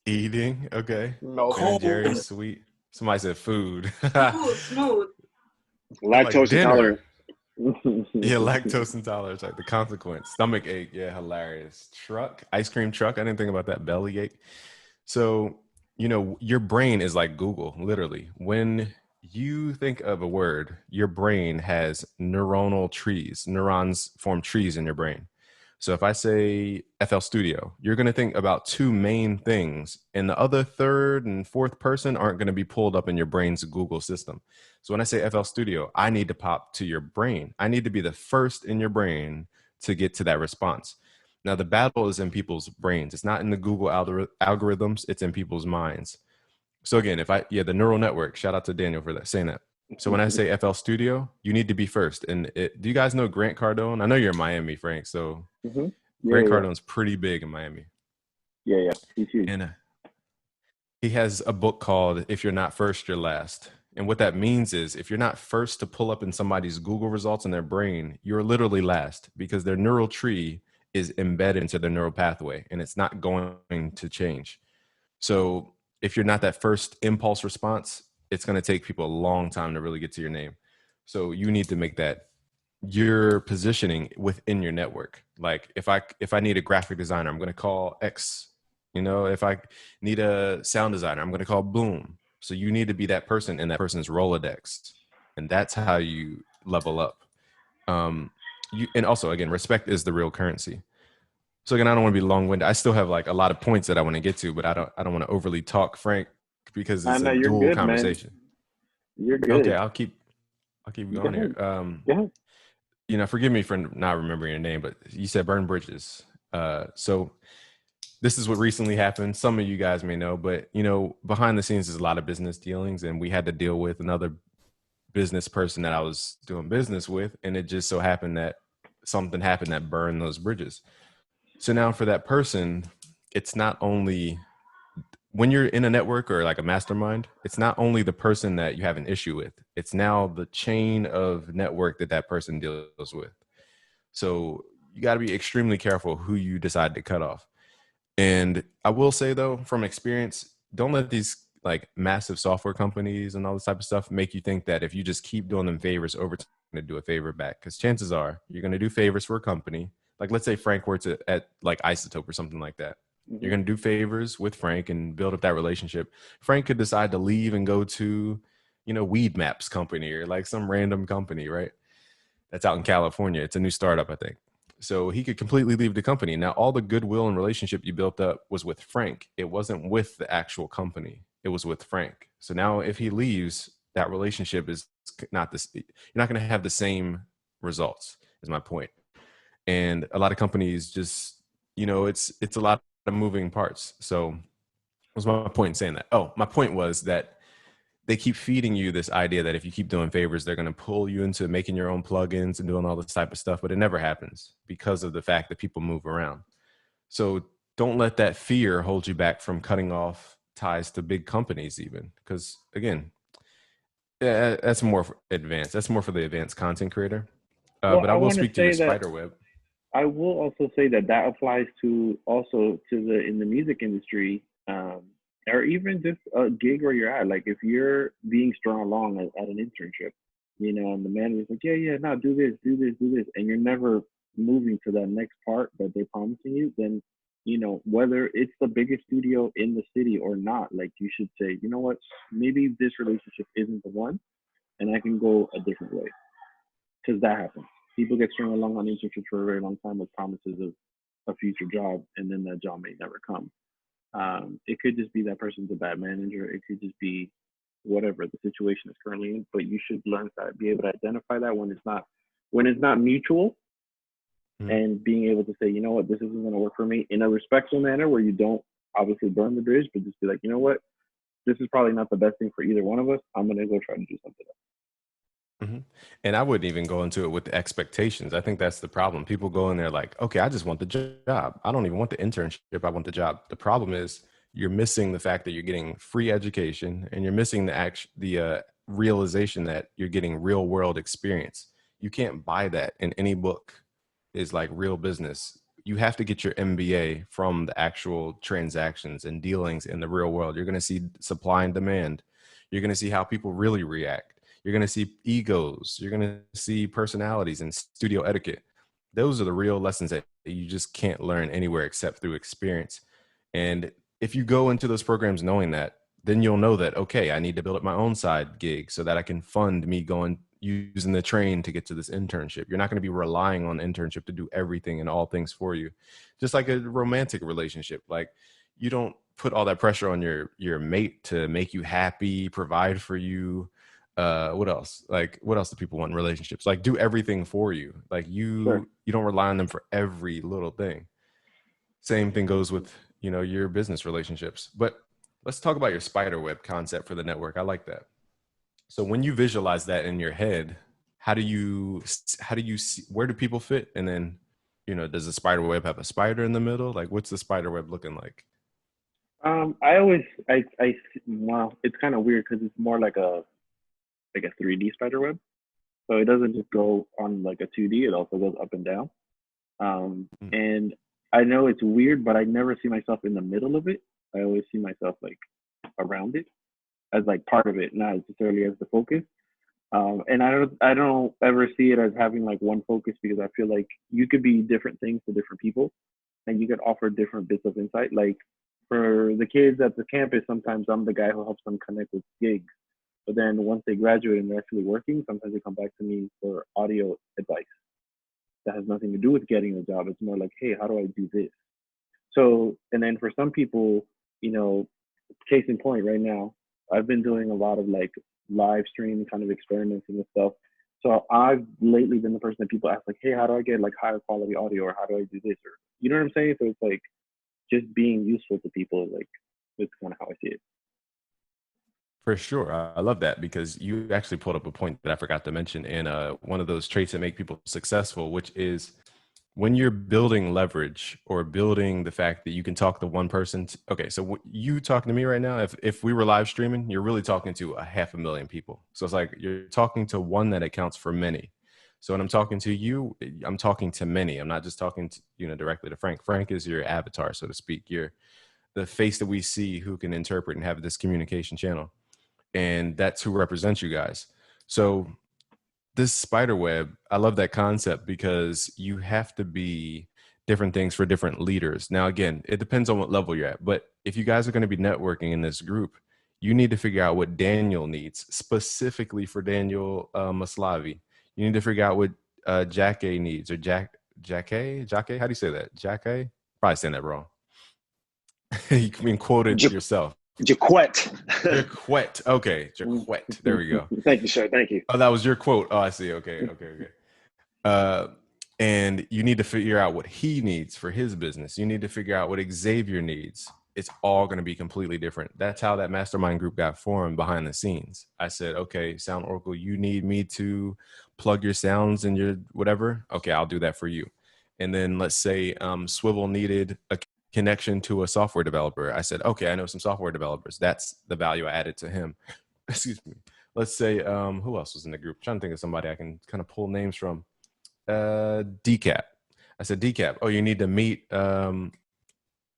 Eating. Okay. Ben Melting. and Cold. Jerry's sweet. Somebody said food. Smooth. I'm like Lactose dinner. intolerant. Yeah, lactose intolerance, like the consequence. Stomach ache, yeah, hilarious. Truck, ice cream truck. I didn't think about that. Belly ache. So, your brain is like Google, literally. When you think of a word, your brain has neuronal trees. Neurons form trees in your brain. So if I say FL Studio, you're going to think about two main things, and the other third and fourth person aren't going to be pulled up in your brain's Google system. So when I say FL Studio, I need to pop to your brain. I need to be the first in your brain to get to that response. Now, the battle is in people's brains. It's not in the Google algorithms. It's in people's minds. So again, the neural network, shout out to Daniel for that, saying that. So when I say FL Studio, you need to be first. And do you guys know Grant Cardone? I know you're in Miami, Frank. So Yeah, Grant yeah, Cardone's pretty big in Miami. yeah. He's huge. And he has a book called If You're Not First, You're Last. And what that means is if you're not first to pull up in somebody's Google results in their brain, you're literally last because their neural tree is embedded into their neural pathway and it's not going to change. So if you're not that first impulse response, it's going to take people a long time to really get to your name. So you need to make that your positioning within your network. Like if I need a graphic designer, I'm going to call X. If I need a sound designer, I'm going to call Boom. So you need to be that person in that person's Rolodex, and that's how you level up. And also again, respect is the real currency. So again, I don't want to be long-winded. I still have like a lot of points that I want to get to, but I don't want to overly talk, Frank, because I it's know a you're dual good, man. conversation. You're good. Okay, I'll keep going here. Go ahead. Forgive me for not remembering your name, but you said burn bridges. So this is what recently happened. Some of you guys may know, but behind the scenes, there's a lot of business dealings, and we had to deal with another business person that I was doing business with, and it just so happened that something happened that burned those bridges. So now for that person, it's not only when you're in a network or like a mastermind, it's not only the person that you have an issue with, it's now the chain of network that person deals with. So you got to be extremely careful who you decide to cut off. And I will say though, from experience, don't let these like massive software companies and all this type of stuff make you think that if you just keep doing them favors over time, to do a favor back. Because chances are you're going to do favors for a company. Like let's say Frank works at like Isotope or something like that. Mm-hmm. You're going to do favors with Frank and build up that relationship. Frank could decide to leave and go to, Weed Maps company or like some random company, right? That's out in California. It's a new startup, I think. So he could completely leave the company. Now, all the goodwill and relationship you built up was with Frank. It wasn't with the actual company. It was with Frank. So now if he leaves, that relationship is not this. You're not going to have the same results is my point. And a lot of companies just, it's a lot of moving parts. So what was my point in saying that? Oh, my point was that they keep feeding you this idea that if you keep doing favors, they're going to pull you into making your own plugins and doing all this type of stuff. But it never happens because of the fact that people move around. So don't let that fear hold you back from cutting off ties to big companies even. Because again, that's more advanced. That's more for the advanced content creator. Well, But I I will want to speak to your say that spider web. I will also say that applies to in the music industry, or even just a gig where you're at. Like if you're being strung along at an internship, and the manager's like, yeah, no, do this, and you're never moving to that next part that they're promising you, then whether it's the biggest studio in the city or not, like you should say, you know what, maybe this relationship isn't the one, and I can go a different way, because that happens. People get strung along on internships for a very long time with promises of a future job, and then that job may never come. It could just be that person's a bad manager. It could just be whatever the situation is currently in. But you should learn to be able to identify that when it's not mutual, and being able to say, you know what, this isn't going to work for me in a respectful manner where you don't obviously burn the bridge, but just be like, you know what, this is probably not the best thing for either one of us. I'm going to go try to do something else. Mm-hmm. And I wouldn't even go into it with the expectations. I think that's the problem. People go in there like, okay, I just want the job. I don't even want the internship. I want the job. The problem is you're missing the fact that you're getting free education and you're missing the realization that you're getting real world experience. You can't buy that in any book. Is like real business. You have to get your MBA from the actual transactions and dealings in the real world. You're going to see supply and demand. You're going to see how people really react. You're going to see egos. You're going to see personalities and studio etiquette. Those are the real lessons that you just can't learn anywhere except through experience. And if you go into those programs knowing that, then you'll know that, okay, I need to build up my own side gig so that I can fund me going using the train to get to this internship. You're not going to be relying on the internship to do everything and all things for you. Just like a romantic relationship. Like, you don't put all that pressure on your mate to make you happy, provide for you. What else? Like, what else do people want in relationships? Like, do everything for you. Like, you don't rely on them for every little thing. Same thing goes with, your business relationships. But let's talk about your spider web concept for the network. I like that. So when you visualize that in your head, how do you see, where do people fit? And then, does the spider web have a spider in the middle? Like, what's the spider web looking like? Well, it's kind of weird because it's more like a 3D spider web. So it doesn't just go on like a 2D, it also goes up and down. And I know it's weird, but I never see myself in the middle of it. I always see myself like around it as like part of it, not necessarily as the focus. And I don't ever see it as having like one focus, because I feel like you could be different things to different people and you could offer different bits of insight. Like for the kids at the campus, sometimes I'm the guy who helps them connect with gigs. But then once they graduate and they're actually working, sometimes they come back to me for audio advice. That has nothing to do with getting a job. It's more like, hey, how do I do this? So, and then for some people, case in point right now, I've been doing a lot of like live stream kind of experimenting with stuff. So I've lately been the person that people ask like, hey, how do I get like higher quality audio, or how do I do this? Or, you know what I'm saying? So it's like just being useful to people. Like, it's kind of how I see it. For sure. I love that, because you actually pulled up a point that I forgot to mention in one of those traits that make people successful, which is when you're building leverage or building the fact that you can talk to one person. Okay, so you talking to me right now, if we were live streaming, you're really talking to 500,000 people. So it's like you're talking to one that accounts for many. So when I'm talking to you, I'm talking to many. I'm not just talking to, directly to Frank. Frank is your avatar, so to speak. You're the face that we see who can interpret and have this communication channel. And that's who represents you guys. So this spider web, I love that concept, because you have to be different things for different leaders. Now, again, it depends on what level you're at. But if you guys are going to be networking in this group, you need to figure out what Daniel needs specifically for Daniel Maslavi. You need to figure out what Jacque needs, or Jacque. How do you say that? Jacque? Probably saying that wrong. You can quote it yourself. Jaquette. Jaquette. Okay, Jaquette. There we go. Thank you, sir. Thank you. Oh, that was your quote. Oh, I see. Okay. And you need to figure out what he needs for his business. You need to figure out what Xavier needs. It's all going to be completely different. That's how that mastermind group got formed behind the scenes. I said, okay, Sound Oracle, you need me to plug your sounds and your whatever. Okay, I'll do that for you. And then let's say Swivel needed a connection to a software developer. I said, okay, I know some software developers. That's the value I added to him. Excuse me. Let's say, who else was in the group? I'm trying to think of somebody I can kind of pull names from. Decap. I said, Decap, oh, you need to meet,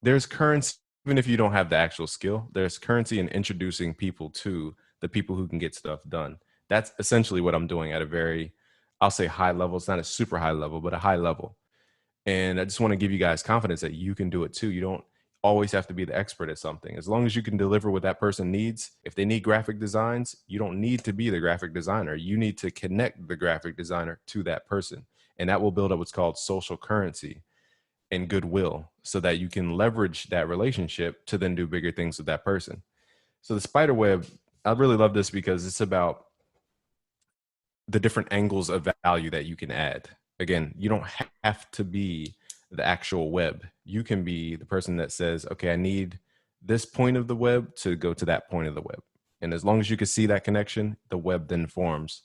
there's currency, even if you don't have the actual skill, there's currency in introducing people to the people who can get stuff done. That's essentially what I'm doing at a very, I'll say high level. It's not a super high level, but a high level. And I just want to give you guys confidence that you can do it too. You don't always have to be the expert at something. As long as you can deliver what that person needs. If they need graphic designs, you don't need to be the graphic designer. You need to connect the graphic designer to that person. And that will build up what's called social currency and goodwill, so that you can leverage that relationship to then do bigger things with that person. So the spider web, I really love this because it's about the different angles of value that you can add. Again, you don't have to be the actual web. You can be the person that says, okay, I need this point of the web to go to that point of the web. And as long as you can see that connection, the web then forms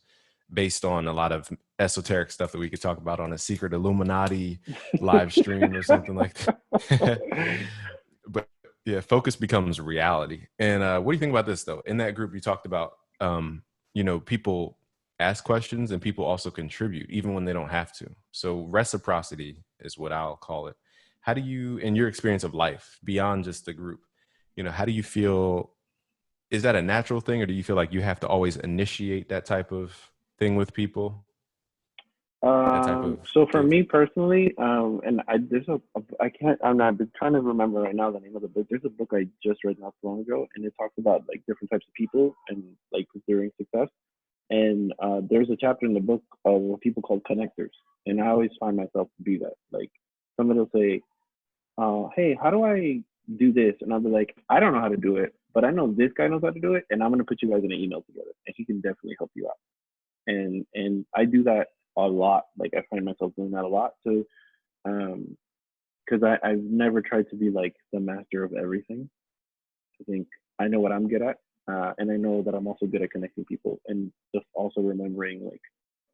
based on a lot of esoteric stuff that we could talk about on a secret Illuminati live stream or something like that. But yeah, focus becomes reality. And what do you think about this though? In that group, you talked about, people ask questions and people also contribute even when they don't have to. So reciprocity is what I'll call it. How do you, in your experience of life beyond just the group, how do you feel? Is that a natural thing, or do you feel like you have to always initiate that type of thing with people? That type of So for give? me personally, and I can't, I've been trying to remember right now the name of the book. There's a book I just read not so long ago, and it talks about like different types of people and like considering success. And there's a chapter in the book of people called connectors, and I always find myself to be that. Like somebody will say, "Hey, how do I do this?" And I'll be like, "I don't know how to do it, but I know this guy knows how to do it, and I'm gonna put you guys in an email together, and he can definitely help you out." And I do that a lot. Like I find myself doing that a lot. So because I've never tried to be like the master of everything. I think I know what I'm good at, and I know that I'm also good at connecting people and just also remembering like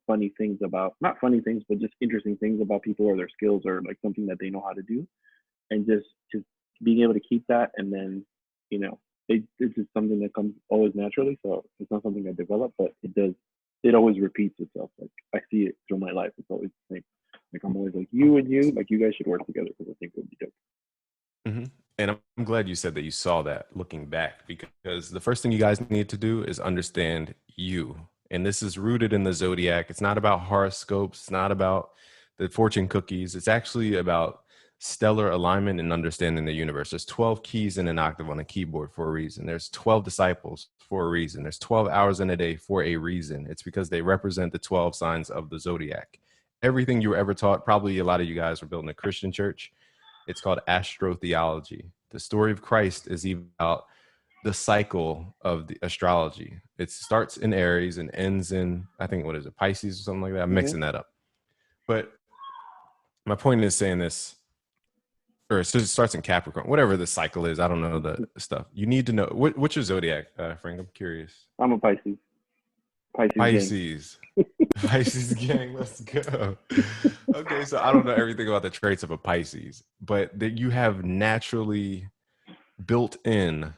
funny things about, not funny things, but just interesting things about people or their skills or like something that they know how to do, and just being able to keep that, and then it's just something that comes always naturally. So it's not something I develop, but it does. It always repeats itself. Like I see it through my life. It's always the same. Like I'm always like you and you, like you guys should work together because I think it would be dope. Hmm. And I'm glad you said that you saw that looking back, because the first thing you guys need to do is understand you. And this is rooted in the zodiac. It's not about horoscopes. It's not about the fortune cookies. It's actually about stellar alignment and understanding the universe. There's 12 keys in an octave on a keyboard for a reason. There's 12 disciples for a reason. There's 12 hours in a day for a reason. It's because they represent the 12 signs of the zodiac. Everything you were ever taught, probably a lot of you guys were built in a Christian church. It's called astrotheology. The story of Christ is even about the cycle of the astrology. It starts in Aries and ends in, I think, what is it, Pisces or something like that? I'm Mm-hmm. mixing that up. But my point is saying this, or it starts in Capricorn, whatever the cycle is. I don't know the stuff. You need to know. What's your zodiac, Frank? I'm curious. I'm a Pisces. Pisces gang. Pisces. Pisces gang, let's go. Okay, so I don't know everything about the traits of a Pisces, but that you have naturally built in,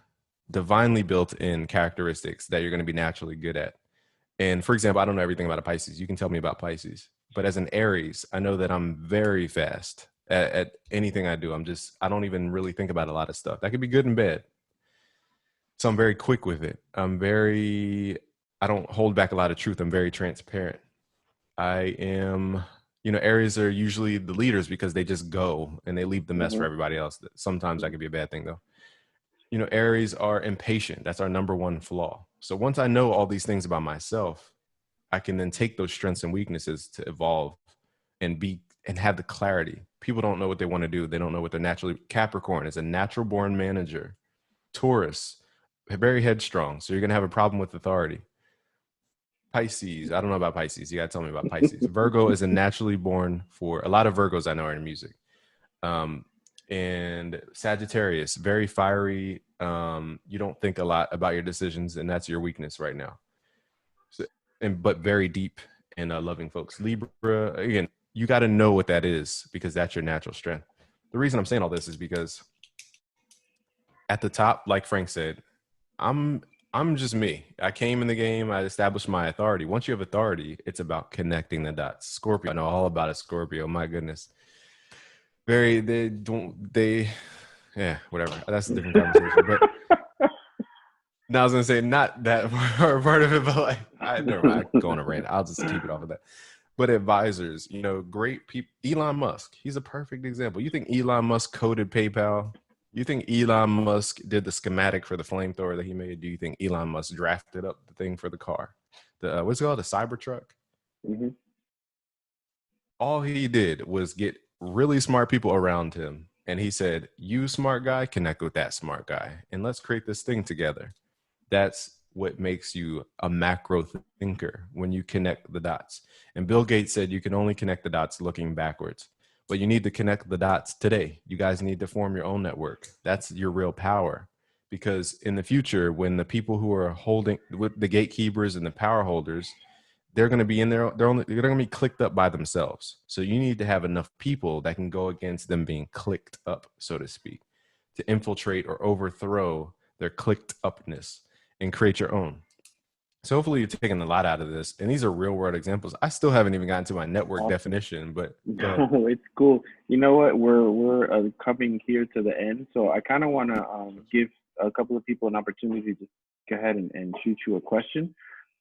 divinely built in characteristics that you're going to be naturally good at. And for example, I don't know everything about a Pisces. You can tell me about Pisces, but as an Aries, I know that I'm very fast at anything I do. I don't even really think about a lot of stuff. That could be good and bad. So I'm very quick with it. I don't hold back a lot of truth. I'm very transparent. I am, Aries are usually the leaders because they just go and they leave the mess Mm-hmm. for everybody else. Sometimes that could be a bad thing though. Aries are impatient. That's our number one flaw. So once I know all these things about myself, I can then take those strengths and weaknesses to evolve and have the clarity. People don't know what they want to do. They don't know what they're naturally. Capricorn is a natural born manager. Taurus, very headstrong. So you're going to have a problem with authority. Pisces, I don't know about Pisces. You got to tell me about Pisces. Virgo is a naturally born for a lot of Virgos I know are in music. And Sagittarius, very fiery. You don't think a lot about your decisions, and that's your weakness right now. So, but very deep and loving folks. Libra, again, you got to know what that is because that's your natural strength. The reason I'm saying all this is because at the top, like Frank said, I'm just me. I came in the game. I established my authority. Once you have authority, it's about connecting the dots. Scorpio, I know all about a Scorpio. My goodness. Yeah, whatever. That's a different conversation. But now I was gonna say not that part of it, but like never mind. I can go on a rant. I'll just keep it off of that. But advisors, great people. Elon Musk, he's a perfect example. You think Elon Musk coded PayPal? You think Elon Musk did the schematic for the flamethrower that he made? Do you think Elon Musk drafted up the thing for the car? What's it called? The Cybertruck? Mm-hmm. All he did was get really smart people around him. And he said, you smart guy, connect with that smart guy. And let's create this thing together. That's what makes you a macro thinker, when you connect the dots. And Bill Gates said you can only connect the dots looking backwards. But you need to connect the dots today. You guys need to form your own network. That's your real power. Because in the future, when the people who are holding with the gatekeepers and the power holders, they're going to be in there. They're going to be clicked up by themselves. So you need to have enough people that can go against them being clicked up, so to speak, to infiltrate or overthrow their clicked upness and create your own. So hopefully you're taking a lot out of this. And these are real world examples. I still haven't even gotten to my network Awesome. definition, but go ahead. No, it's cool. You know what? We're coming here to the end, so I kind of want to give a couple of people an opportunity to go ahead and shoot you a question.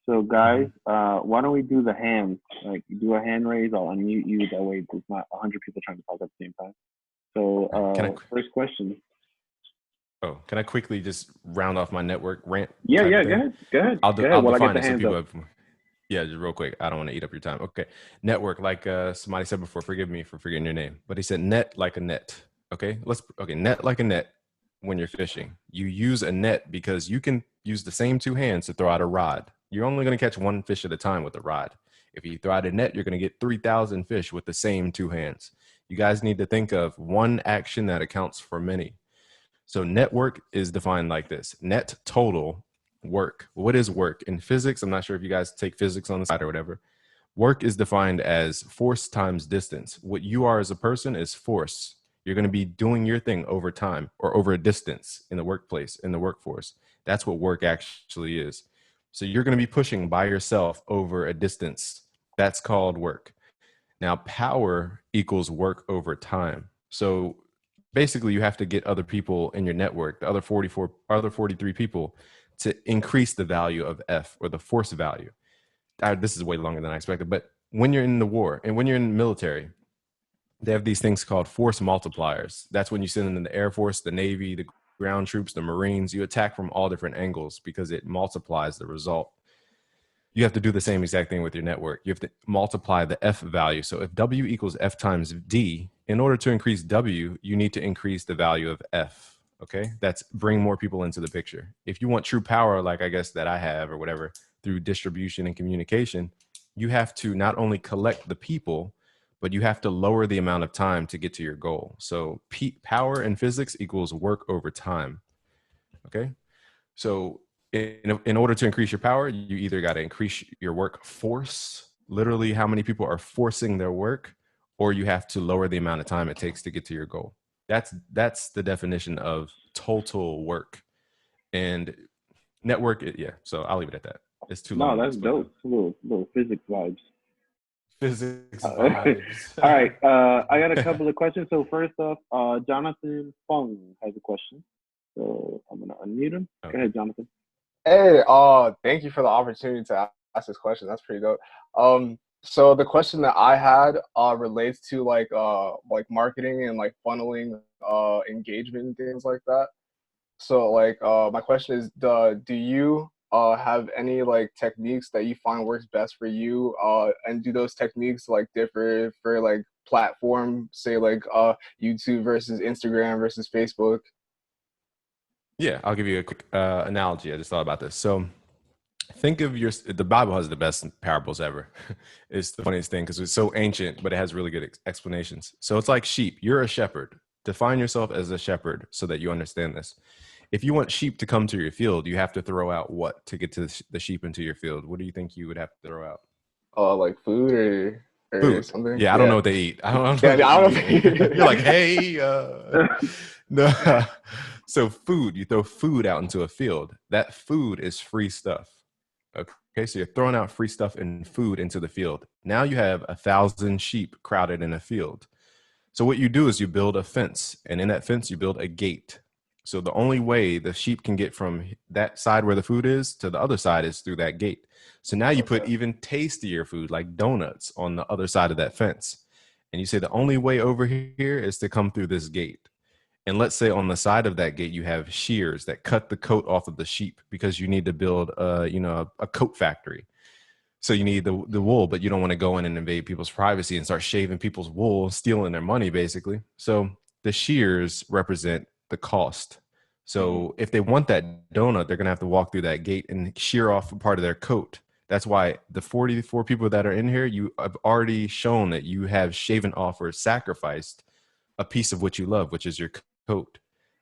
So guys, why don't we do the hands? Like, do a hand raise. I'll unmute you. That way, there's not 100 people trying to talk at the same time. So first question. Oh, can I quickly just round off my network rant? Yeah, go ahead. I'll go ahead. While I define get it the so hands people up. have. Yeah, just real quick. I don't want to eat up your time. Okay. Network, like somebody said before, forgive me for forgetting your name, but he said net like a net. Okay. Net like a net when you're fishing. You use a net because you can use the same two hands to throw out a rod. You're only going to catch one fish at a time with a rod. If you throw out a net, you're going to get 3,000 fish with the same two hands. You guys need to think of one action that accounts for many. So network is defined like this: net total work. What is work in physics? I'm not sure if you guys take physics on the side or whatever. Work is defined as force times distance. What you are as a person is force. You're going to be doing your thing over time or over a distance in the workplace, in the workforce. That's what work actually is. So you're going to be pushing by yourself over a distance. That's called work. Now, power equals work over time. So basically, you have to get other people in your network, the other 43 people, to increase the value of F, or the force value. This is way longer than I expected. But when you're in the war and when you're in the military, they have these things called force multipliers. That's when you send in the Air Force, the Navy, the ground troops, the Marines. You attack from all different angles because it multiplies the result. You have to do the same exact thing with your network. You have to multiply the F value. So if W equals F times D, in order to increase W, you need to increase the value of F. Okay. That's bring more people into the picture. If you want true power, like I guess that I have or whatever, through distribution and communication, you have to not only collect the people, but you have to lower the amount of time to get to your goal. So power in physics equals work over time. Okay. So in order to increase your power, you either got to increase your workforce, literally how many people are forcing their work, or you have to lower the amount of time it takes to get to your goal. That's the definition of total work. And network, yeah. So I'll leave it at that. It's too long. No, that's dope. Little physics vibes. Physics vibes. All right. I got a couple of questions. So first off, Jonathan Fung has a question. So I'm gonna unmute him. Go ahead, Jonathan. Hey, thank you for the opportunity to ask this question. That's pretty dope. So the question that I had relates to like marketing and like funneling engagement and things like that. So like my question is, do you have any like techniques that you find works best for you? And do those techniques like differ for like platform, say like YouTube versus Instagram versus Facebook? Yeah, I'll give you a quick analogy. I just thought about this. So think of the Bible has the best parables ever. It's the funniest thing because it's so ancient, but it has really good explanations. So it's like sheep. You're a shepherd. Define yourself as a shepherd so that you understand this. If you want sheep to come to your field, you have to throw out what to get to the sheep into your field? What do you think you would have to throw out? Like food or Food. something? Yeah, I don't know what they eat. I don't know. Yeah, I don't know. You're like, hey, no. So food, you throw food out into a field. That food is free stuff. Okay, so you're throwing out free stuff and food into the field. Now you have 1,000 sheep crowded in a field. So what you do is you build a fence, and in that fence you build a gate. So the only way the sheep can get from that side where the food is to the other side is through that gate. So now you put even tastier food like donuts on the other side of that fence. And you say the only way over here is to come through this gate. And let's say on the side of that gate, you have shears that cut the coat off of the sheep because you need to build a coat factory. So you need the wool, but you don't want to go in and invade people's privacy and start shaving people's wool, stealing their money, basically. So the shears represent the cost. So if they want that donut, they're going to have to walk through that gate and shear off a part of their coat. That's why the 44 people that are in here, you have already shown that you have shaven off or sacrificed a piece of what you love, which is your coat.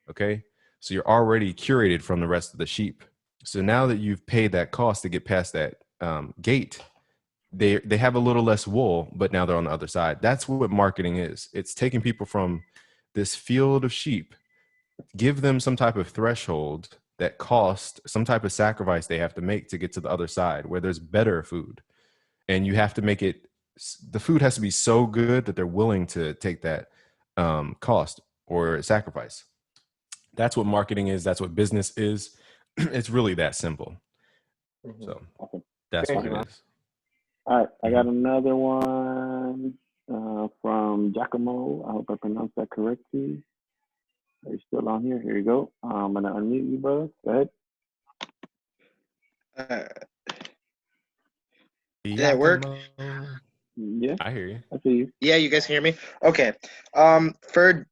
Okay. So you're already curated from the rest of the sheep. So now that you've paid that cost to get past that gate, they have a little less wool, but now they're on the other side. That's what marketing is. It's taking people from this field of sheep, give them some type of threshold that cost some type of sacrifice they have to make to get to the other side where there's better food. And you have to make it, the food has to be so good that they're willing to take that cost or sacrifice. That's what marketing is. That's what business is. It's really that simple. Mhm. So Awesome. that's Thank what you, it man. is. All right, I got Mhm. another one from Giacomo. I hope I pronounced that correctly. Are you still on here? Here you go. I'm gonna unmute you, brother. Go ahead. Uh, did that work? Giacomo. Yeah, I hear you. I see you. Yeah, you guys can hear me? Okay. For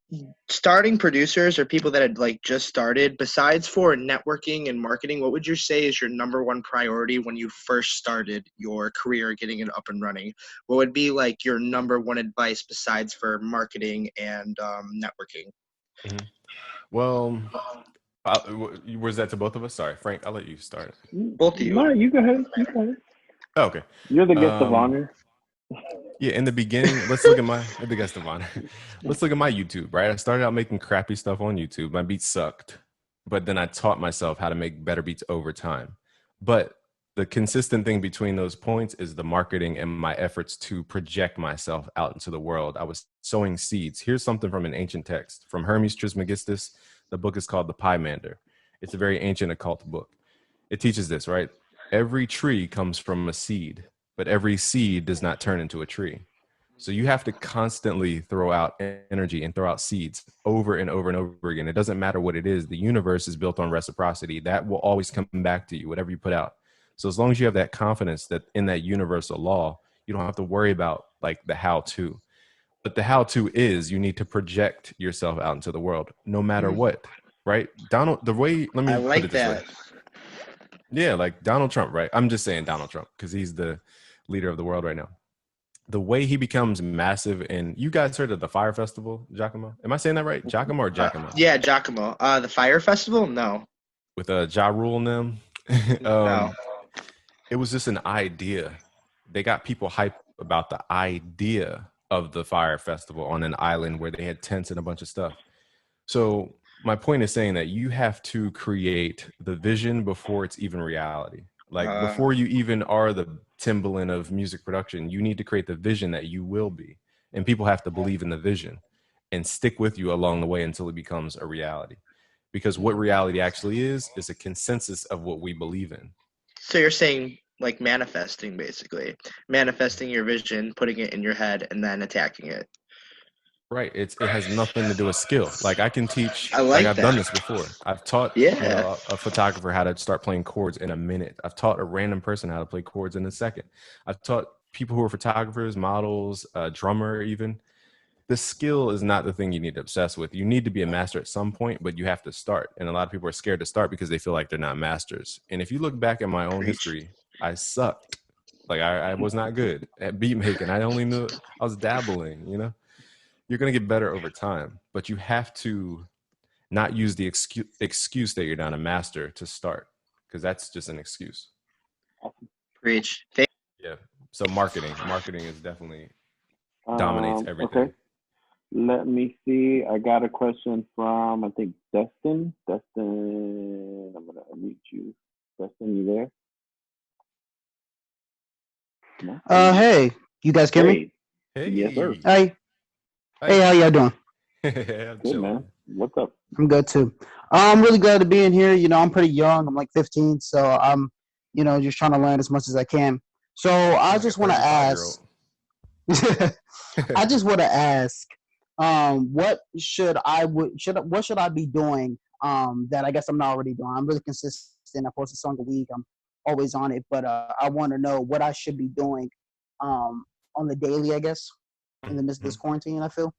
starting producers or people that had like just started, besides for networking and marketing, what would you say is your number one priority when you first started your career getting it up and running? What would be like your number one advice besides for marketing and networking? Mhm. Well, was that to both of us? Sorry, Frank, I'll let you start. Both of you. No, you go ahead. You go ahead. Oh, okay. You're the guest of Um, honor. yeah, in the beginning, let's look at my the guest of honor. Let's look at my YouTube, right? I started out making crappy stuff on YouTube. My beats sucked, but then I taught myself how to make better beats over time. But the consistent thing between those points is the marketing and my efforts to project myself out into the world. I was sowing seeds. Here's something from an ancient text from Hermes Trismegistus. The book is called The Pymander. It's a very ancient occult book. It teaches this, right? Every tree comes from a seed, but every seed does not turn into a tree. So you have to constantly throw out energy and throw out seeds over and over and over again. It doesn't matter what it is. The universe is built on reciprocity. That will always come back to you, whatever you put out. So as long as you have that confidence that in that universal law, you don't have to worry about like the how to. But the how to is you need to project yourself out into the world no matter what, right? Donald, the way, let I me put like it this way. that. Yeah, like Donald Trump, right? I'm just saying Donald Trump because he's the leader of the world right now. The way he becomes massive, and you guys heard of the Fire Festival, Giacomo? Am I saying that right? Giacomo or Giacomo? Yeah, Giacomo. The Fire Festival? No. With Ja Rule and them. No. It was just an idea. They got people hyped about the idea of the Fire Festival on an island where they had tents and a bunch of stuff. So my point is saying that you have to create the vision before it's even reality. Like Uh, before you even are the Timbaland of music production, you need to create the vision that you will be. And people have to believe in the vision and stick with you along the way until it becomes a reality. Because what reality actually is a consensus of what we believe in. so you're saying like manifesting, basically. Manifesting your vision, putting it in your head, and then attacking it. Right. It has nothing to do with skill. Like I can teach, I like like I've done that. this before. I've taught, Yeah. a photographer how to start playing chords in a minute. I've taught a random person how to play chords in a second. I've taught people who are photographers, models, a drummer, even. The skill is not the thing you need to obsess with. You need to be a master at some point, but you have to start. And a lot of people are scared to start because they feel like they're not masters. And if you look back at my own Preach. history, I sucked. Like I was not good at beat making. I only knew I was dabbling, you're going to get better over time, but you have to not use the excuse that you're not a master to start because that's just an excuse. Preach. Yeah. So marketing is definitely dominates everything. Okay. Let me see. I got a question from I think Destin. Destin, I'm gonna unmute you. Destin, you there? No? Hey, you guys hear me? Hey. Yes, sir. Hey, hey, how y'all doing? I'm Good, chilling. man. What's up? I'm good too. I'm really glad to be in here. I'm pretty young. I'm like 15, so I'm, just trying to learn as much as I can. So I Like just a want to 35-year-old. ask. I just want to ask, what should I be doing? That I guess I'm not already doing. I'm really consistent. I post a song a week. I'm always on it, but I want to know what I should be doing, on the daily. I guess in the midst of this quarantine, I feel.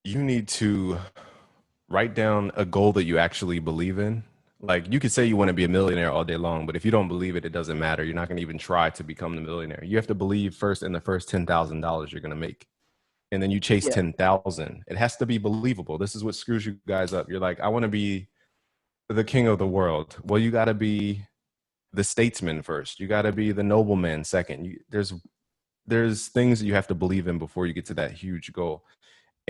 You need to write down a goal that you actually believe in. Like you could say you want to be a millionaire all day long, but if you don't believe it, it doesn't matter. You're not going to even try to become the millionaire. You have to believe first in the first $10,000 you're going to make. And then you chase Yeah. 10,000. It has to be believable. This is what screws you guys up. You're like, I want to be the king of the world. Well, you got to be the statesman first. You got to be the nobleman second. There's things that you have to believe in before you get to that huge goal.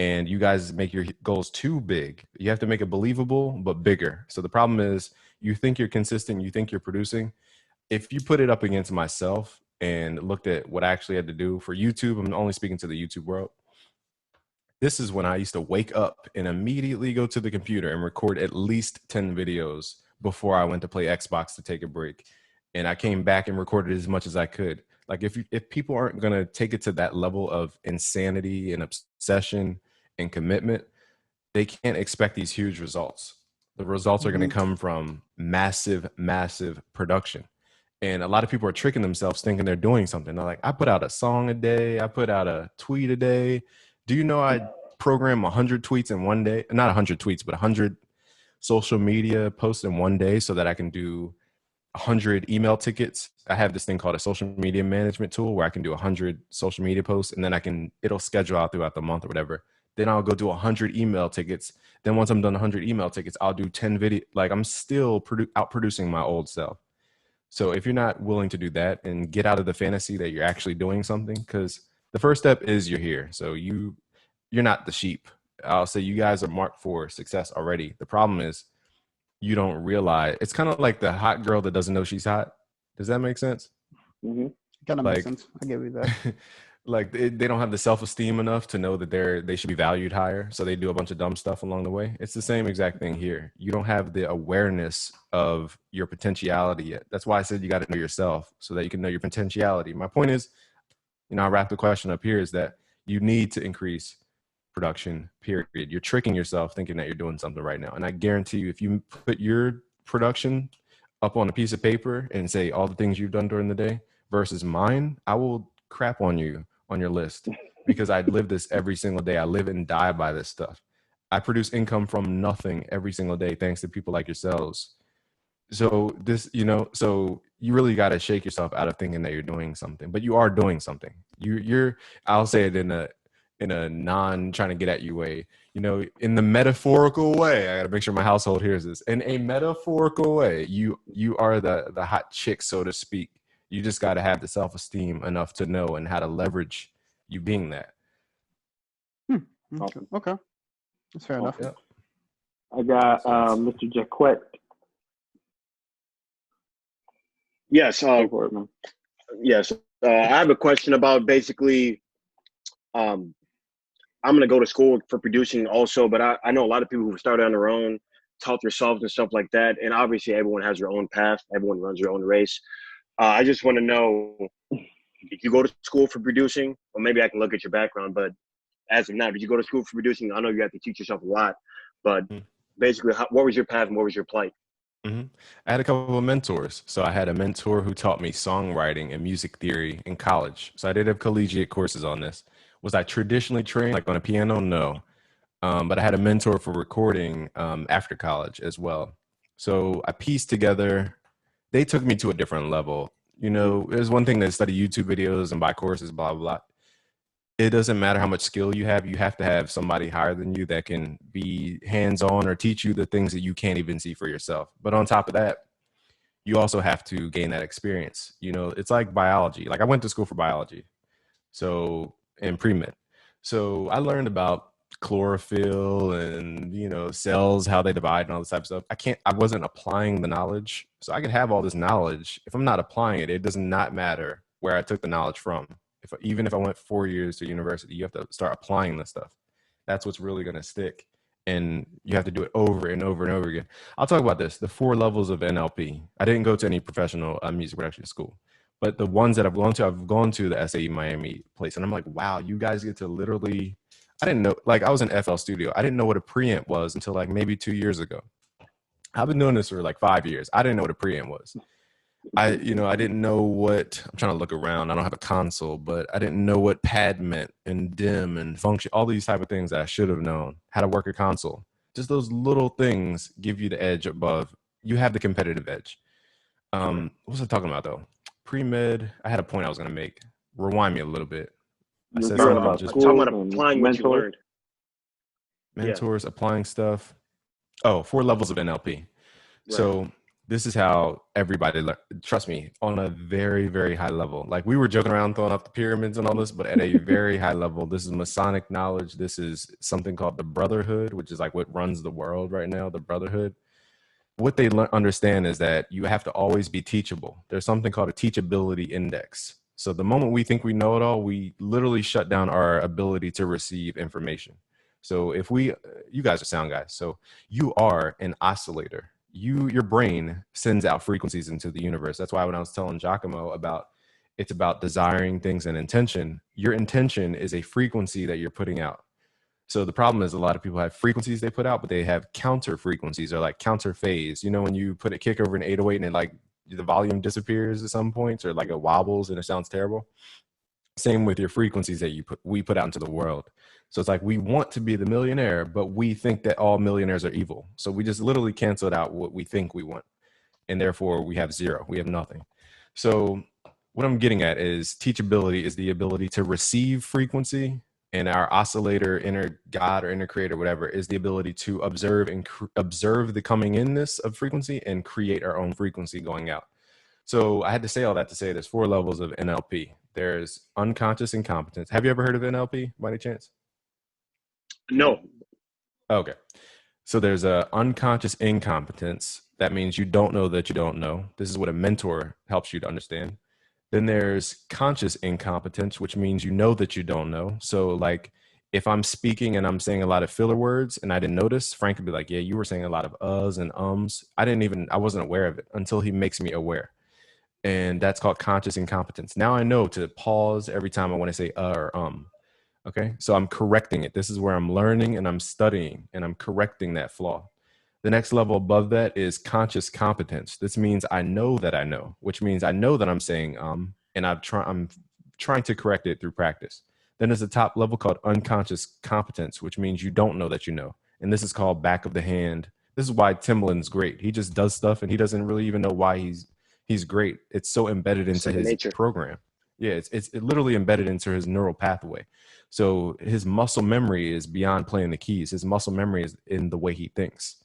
and you guys make your goals too big. You have to make it believable, but bigger. So the problem is you think you're consistent, you think you're producing. If you put it up against myself and looked at what I actually had to do for YouTube, I'm only speaking to the YouTube world. This is when I used to wake up and immediately go to the computer and record at least 10 videos before I went to play Xbox to take a break. And I came back and recorded as much as I could. Like if people aren't going to take it to that level of insanity and obsession and commitment, they can't expect these huge results. The results are going to come from massive, massive production. And a lot of people are tricking themselves thinking they're doing something. They're like, I put out a song a day. I put out a tweet a day. Do you know I program 100 tweets in one day? Not 100 tweets, but 100 social media posts in one day so that I can do 100 email tickets. I have this thing called a social media management tool where I can do 100 social media posts, and then it'll schedule out throughout the month or whatever. Then I'll go do 100 email tickets. Then once I'm done 100 email tickets, I'll do 10 video. Like I'm still out producing my old self. So if you're not willing to do that and get out of the fantasy that you're actually doing something, because the first step is you're here. So you're not the sheep. I'll say you guys are marked for success already. The problem is you don't realize. It's kind of like the hot girl that doesn't know she's hot. Does that make sense? Mm-hmm. Kind of makes sense. I give you that. Like they don't have the self-esteem enough to know that they should be valued higher. So they do a bunch of dumb stuff along the way. It's the same exact thing here. You don't have the awareness of your potentiality yet. That's why I said you got to know yourself so that you can know your potentiality. My point is, I'll wrap the question up here, is that you need to increase production, period. You're tricking yourself thinking that you're doing something right now. And I guarantee you, if you put your production up on a piece of paper and say all the things you've done during the day versus mine, I will crap on you on your list because I live this every single day. I live and die by this stuff. I produce income from nothing every single day thanks to people like yourselves. So so you really got to shake yourself out of thinking that you're doing something, but you are doing something. I'll say it in a non trying to get at you way, in the metaphorical way. I got to make sure my household hears this. In a metaphorical way, you are the hot chick, so to speak. You just got to have the self-esteem enough to know and how to leverage you being that. Okay. That's fair enough. Yep. I got Mr. Jaquette. Yes. Yes. I have a question about basically, I'm going to go to school for producing also, but I know a lot of people who started on their own, taught themselves and stuff like that. And obviously everyone has their own path. Everyone runs their own race. I just want to know, did you go to school for producing? Or maybe I can look at your background, but as of now, did you go to school for producing? I know you have to teach yourself a lot, but basically, what was your path and what was your plight? I had a couple of mentors. So I had a mentor who taught me songwriting and music theory in college. So I did have collegiate courses on this. Was I traditionally trained like on a piano? No. But I had a mentor for recording after college as well. So I pieced together. They took me to a different level. There's one thing to study YouTube videos and buy courses, blah, blah, blah. It doesn't matter how much skill you have. You have to have somebody higher than you that can be hands-on or teach you the things that you can't even see for yourself. But on top of that, you also have to gain that experience. It's like biology. Like I went to school for biology. So in pre-med. So I learned about chlorophyll and cells, how they divide and all this type of stuff. I wasn't applying the knowledge. So I could have all this knowledge. If I'm not applying it, it does not matter where I took the knowledge from. Even if I went 4 years to university, you have to start applying this stuff. That's what's really going to stick. And you have to do it over and over and over again. I'll talk about this, the 4 levels of NLP. I didn't go to any professional music production school. But the ones that I've gone to the SAE Miami place. And I'm like, wow, you guys get to literally, I didn't know, like I was in FL Studio. I didn't know what a preamp was until like maybe 2 years ago. I've been doing this for like 5 years. I didn't know what a preamp was. I didn't know what, I'm trying to look around. I don't have a console, but I didn't know what pad meant and dim and function, all these type of things that I should have known, how to work a console. Just those little things give you the edge above. You have the competitive edge. What was I talking about though? Pre-med, I had a point I was going to make. Rewind me a little bit. I said something about just talking about applying what you learned. Mentors, applying stuff. Oh, 4 levels of NLP. Right. So this is how everybody trust me, on a very, very high level. Like, we were joking around throwing up the pyramids and all this, but at a very high level, this is Masonic knowledge. This is something called the Brotherhood, which is like what runs the world right now, the Brotherhood. What they understand is that you have to always be teachable. There's something called a teachability index. So the moment we think we know it all, we literally shut down our ability to receive information. So if you guys are sound guys, so you are an oscillator. Your brain sends out frequencies into the universe. That's why when I was telling Giacomo about, it's about desiring things and intention, your intention is a frequency that you're putting out. So the problem is, a lot of people have frequencies they put out, but they have counter frequencies, or like counter phase. You know, when you put a kick over an 808 and it, like, the volume disappears at some points, or like it wobbles and it sounds terrible. Same with your frequencies that we put out into the world. So it's like, we want to be the millionaire, but we think that all millionaires are evil. So we just literally canceled out what we think we want. And therefore we have zero, we have nothing. So what I'm getting at is, teachability is the ability to receive frequency, and our oscillator, inner God or inner creator, whatever, is the ability to observe and observe the coming inness of frequency and create our own frequency going out. So I had to say all that to say there's 4 levels of NLP. There's unconscious incompetence. Have you ever heard of NLP by any chance? No. Okay. So there's a unconscious incompetence. That means you don't know that you don't know. This is what a mentor helps you to understand. Then there's conscious incompetence, which means you know that you don't know. So like, if I'm speaking and I'm saying a lot of filler words and I didn't notice, Frank would be like, yeah, you were saying a lot of uhs and ums. I wasn't aware of it until he makes me aware. And that's called conscious incompetence. Now I know to pause every time I want to say or Okay. So I'm correcting it. This is where I'm learning and I'm studying and I'm correcting that flaw. The next level above that is conscious competence. This means I know that I know, which means I know that I'm saying and I'm trying to correct it through practice. Then there's a top level called unconscious competence, which means you don't know that you know. And this is called back of the hand. This is why Timbaland's great. He just does stuff and he doesn't really even know why he's great. It's so embedded into Second his nature. program. Yeah, it's literally embedded into his neural pathway. So his muscle memory is beyond playing the keys. His muscle memory is in the way he thinks.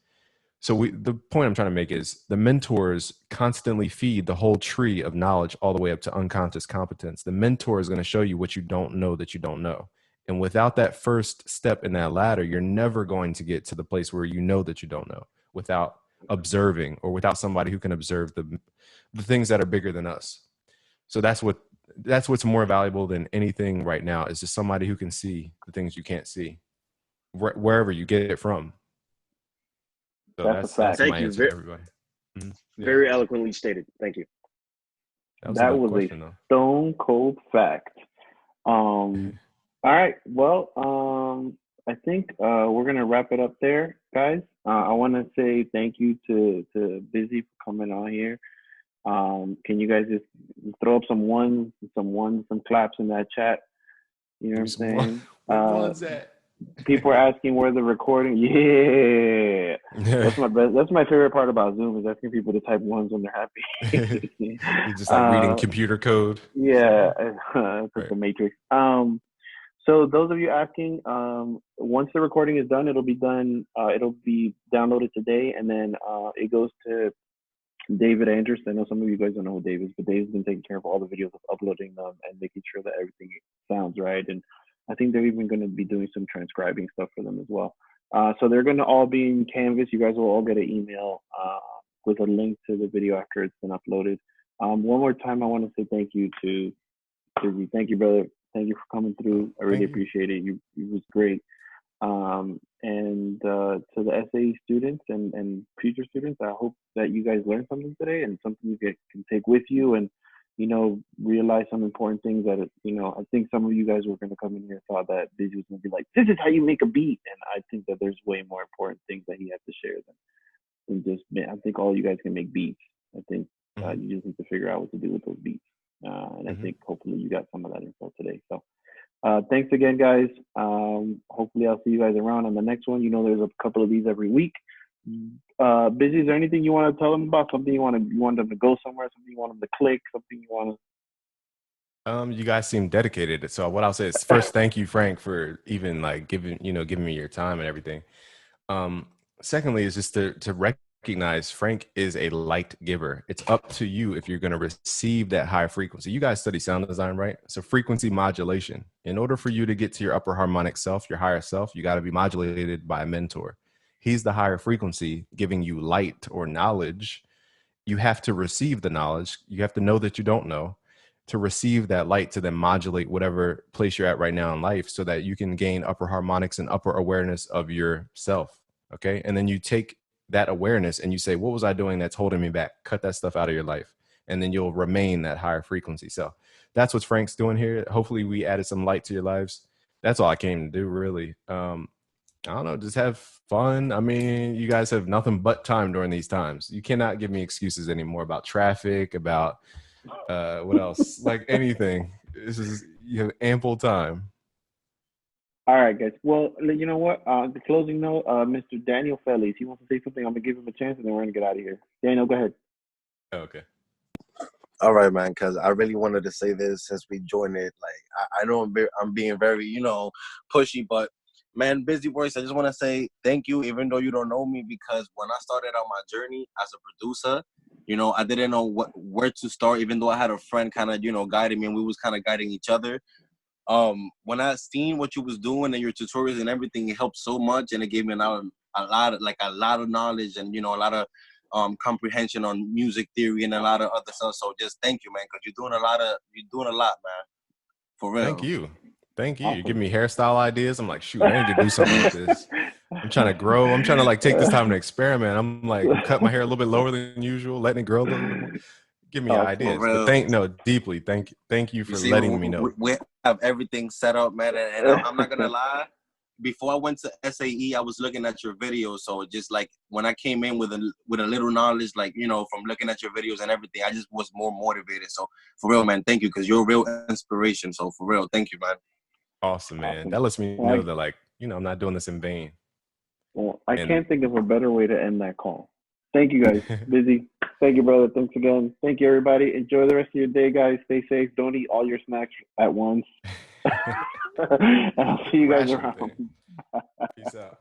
So the point I'm trying to make is, the mentors constantly feed the whole tree of knowledge all the way up to unconscious competence. The mentor is going to show you what you don't know that you don't know. And without that first step in that ladder, you're never going to get to the place where you know that you don't know, without observing, or without somebody who can observe the things that are bigger than us. So that's what's more valuable than anything right now, is just somebody who can see the things you can't see, wherever you get it from. So That's a fact. my Thank you. answer to everybody. Mhm. Yeah. Very eloquently stated. Thank you. That was a dope a question, though. stone cold fact. All right. Well, I think we're gonna wrap it up there, guys. I want to say thank you to Busy for coming on here. Can you guys just throw up some ones, some claps in that chat? You know what I'm saying? Where one's at? People are asking where the recording. Yeah, that's my favorite part about Zoom, is asking people to type ones when they're happy. You're just like reading computer code. Yeah, it's like the Matrix. So those of you asking, once the recording is done, it'll be downloaded today, and then it goes to David Andrews. I know some of you guys don't know who Dave is, but Dave's been taking care of all the videos of uploading them and making sure that everything sounds right. And I think they're even going to be doing some transcribing stuff for them as well. So they're going to all be in Canvas. You guys will all get an email with a link to the video after it's been uploaded. One more time, I want to say thank you to Busy. Thank you, brother. Thank you for coming through. I really appreciate it. You was great. And to the SAE students and future students, I hope that you guys learned something today, and something you can take with you, and realize some important things that I think some of you guys were going to come in here and thought that Busy was going to be like, this is how you make a beat, and I think that there's way more important things that he has to share than just, I think all you guys can make beats. I think you just need to figure out what to do with those beats, and I think hopefully you got some of that info today. So thanks again, guys. Hopefully I'll see you guys around on the next one. There's a couple of these every week. Busy, is there anything you want to tell them about? Something you want them to go somewhere? Something you want them to click? Something you want to? You guys seem dedicated. So what I'll say is, first, thank you, Frank, for even like giving me your time and everything. Secondly, is just to recognize recognize Frank is a light giver. It's up to you if you're going to receive that high frequency. You guys study sound design, right? So frequency modulation. In order for you to get to your upper harmonic self, your higher self, you got to be modulated by a mentor. He's the higher frequency giving you light or knowledge. You have to receive the knowledge. You have to know that you don't know to receive that light to then modulate whatever place you're at right now in life so that you can gain upper harmonics and upper awareness of yourself. Okay. And then you take that awareness and you say, what was I doing that's holding me back? Cut that stuff out of your life. And then you'll remain that higher frequency. So that's what Frank's doing here. Hopefully we added some light to your lives. That's all I came to do, really. I don't know, just have fun. I mean, you guys have nothing but time during these times. You cannot give me excuses anymore about traffic, about what else? Like anything. This is, you have ample time. All right, guys. Well, you know what? The closing note, Mr. Daniel Fellis, he wants to say something. I'm gonna give him a chance, and then we're gonna get out of here. Daniel, go ahead. Okay. All right, man, because I really wanted to say this since we joined it. Like, I know I'm being very, pushy, but man, Busy Works, I just want to say thank you, even though you don't know me, because when I started out my journey as a producer, I didn't know where to start, even though I had a friend kind of, guiding me, and we was kind of guiding each other. When I seen what you was doing and your tutorials and everything, it helped so much, and it gave me a lot of knowledge and a lot of comprehension on music theory and a lot of other stuff. So just thank you, man, because you're doing a lot, man. For real. Thank you. Thank you. Awesome. You give me hairstyle ideas. I'm like, shoot, I need to do something with this. I'm trying to grow. I'm trying to like take this time to experiment. I'm like cut my hair a little bit lower than usual, letting it grow a little bit more. Give me ideas. But deeply. Thank you for letting me know. We have everything set up, man. And I'm not gonna lie. Before I went to SAE, I was looking at your videos. So just like when I came in with a little knowledge, like, from looking at your videos and everything, I just was more motivated. So for real, man, thank you, because you're a real inspiration. So for real, thank you, man. Awesome, man. Awesome. That lets me know that, like, I'm not doing this in vain. Well, I can't think of a better way to end that call. Thank you, guys. Busy. Thank you, brother. Thanks again. Thank you, everybody. Enjoy the rest of your day, guys. Stay safe. Don't eat all your snacks at once. And I'll see you guys around. Peace out.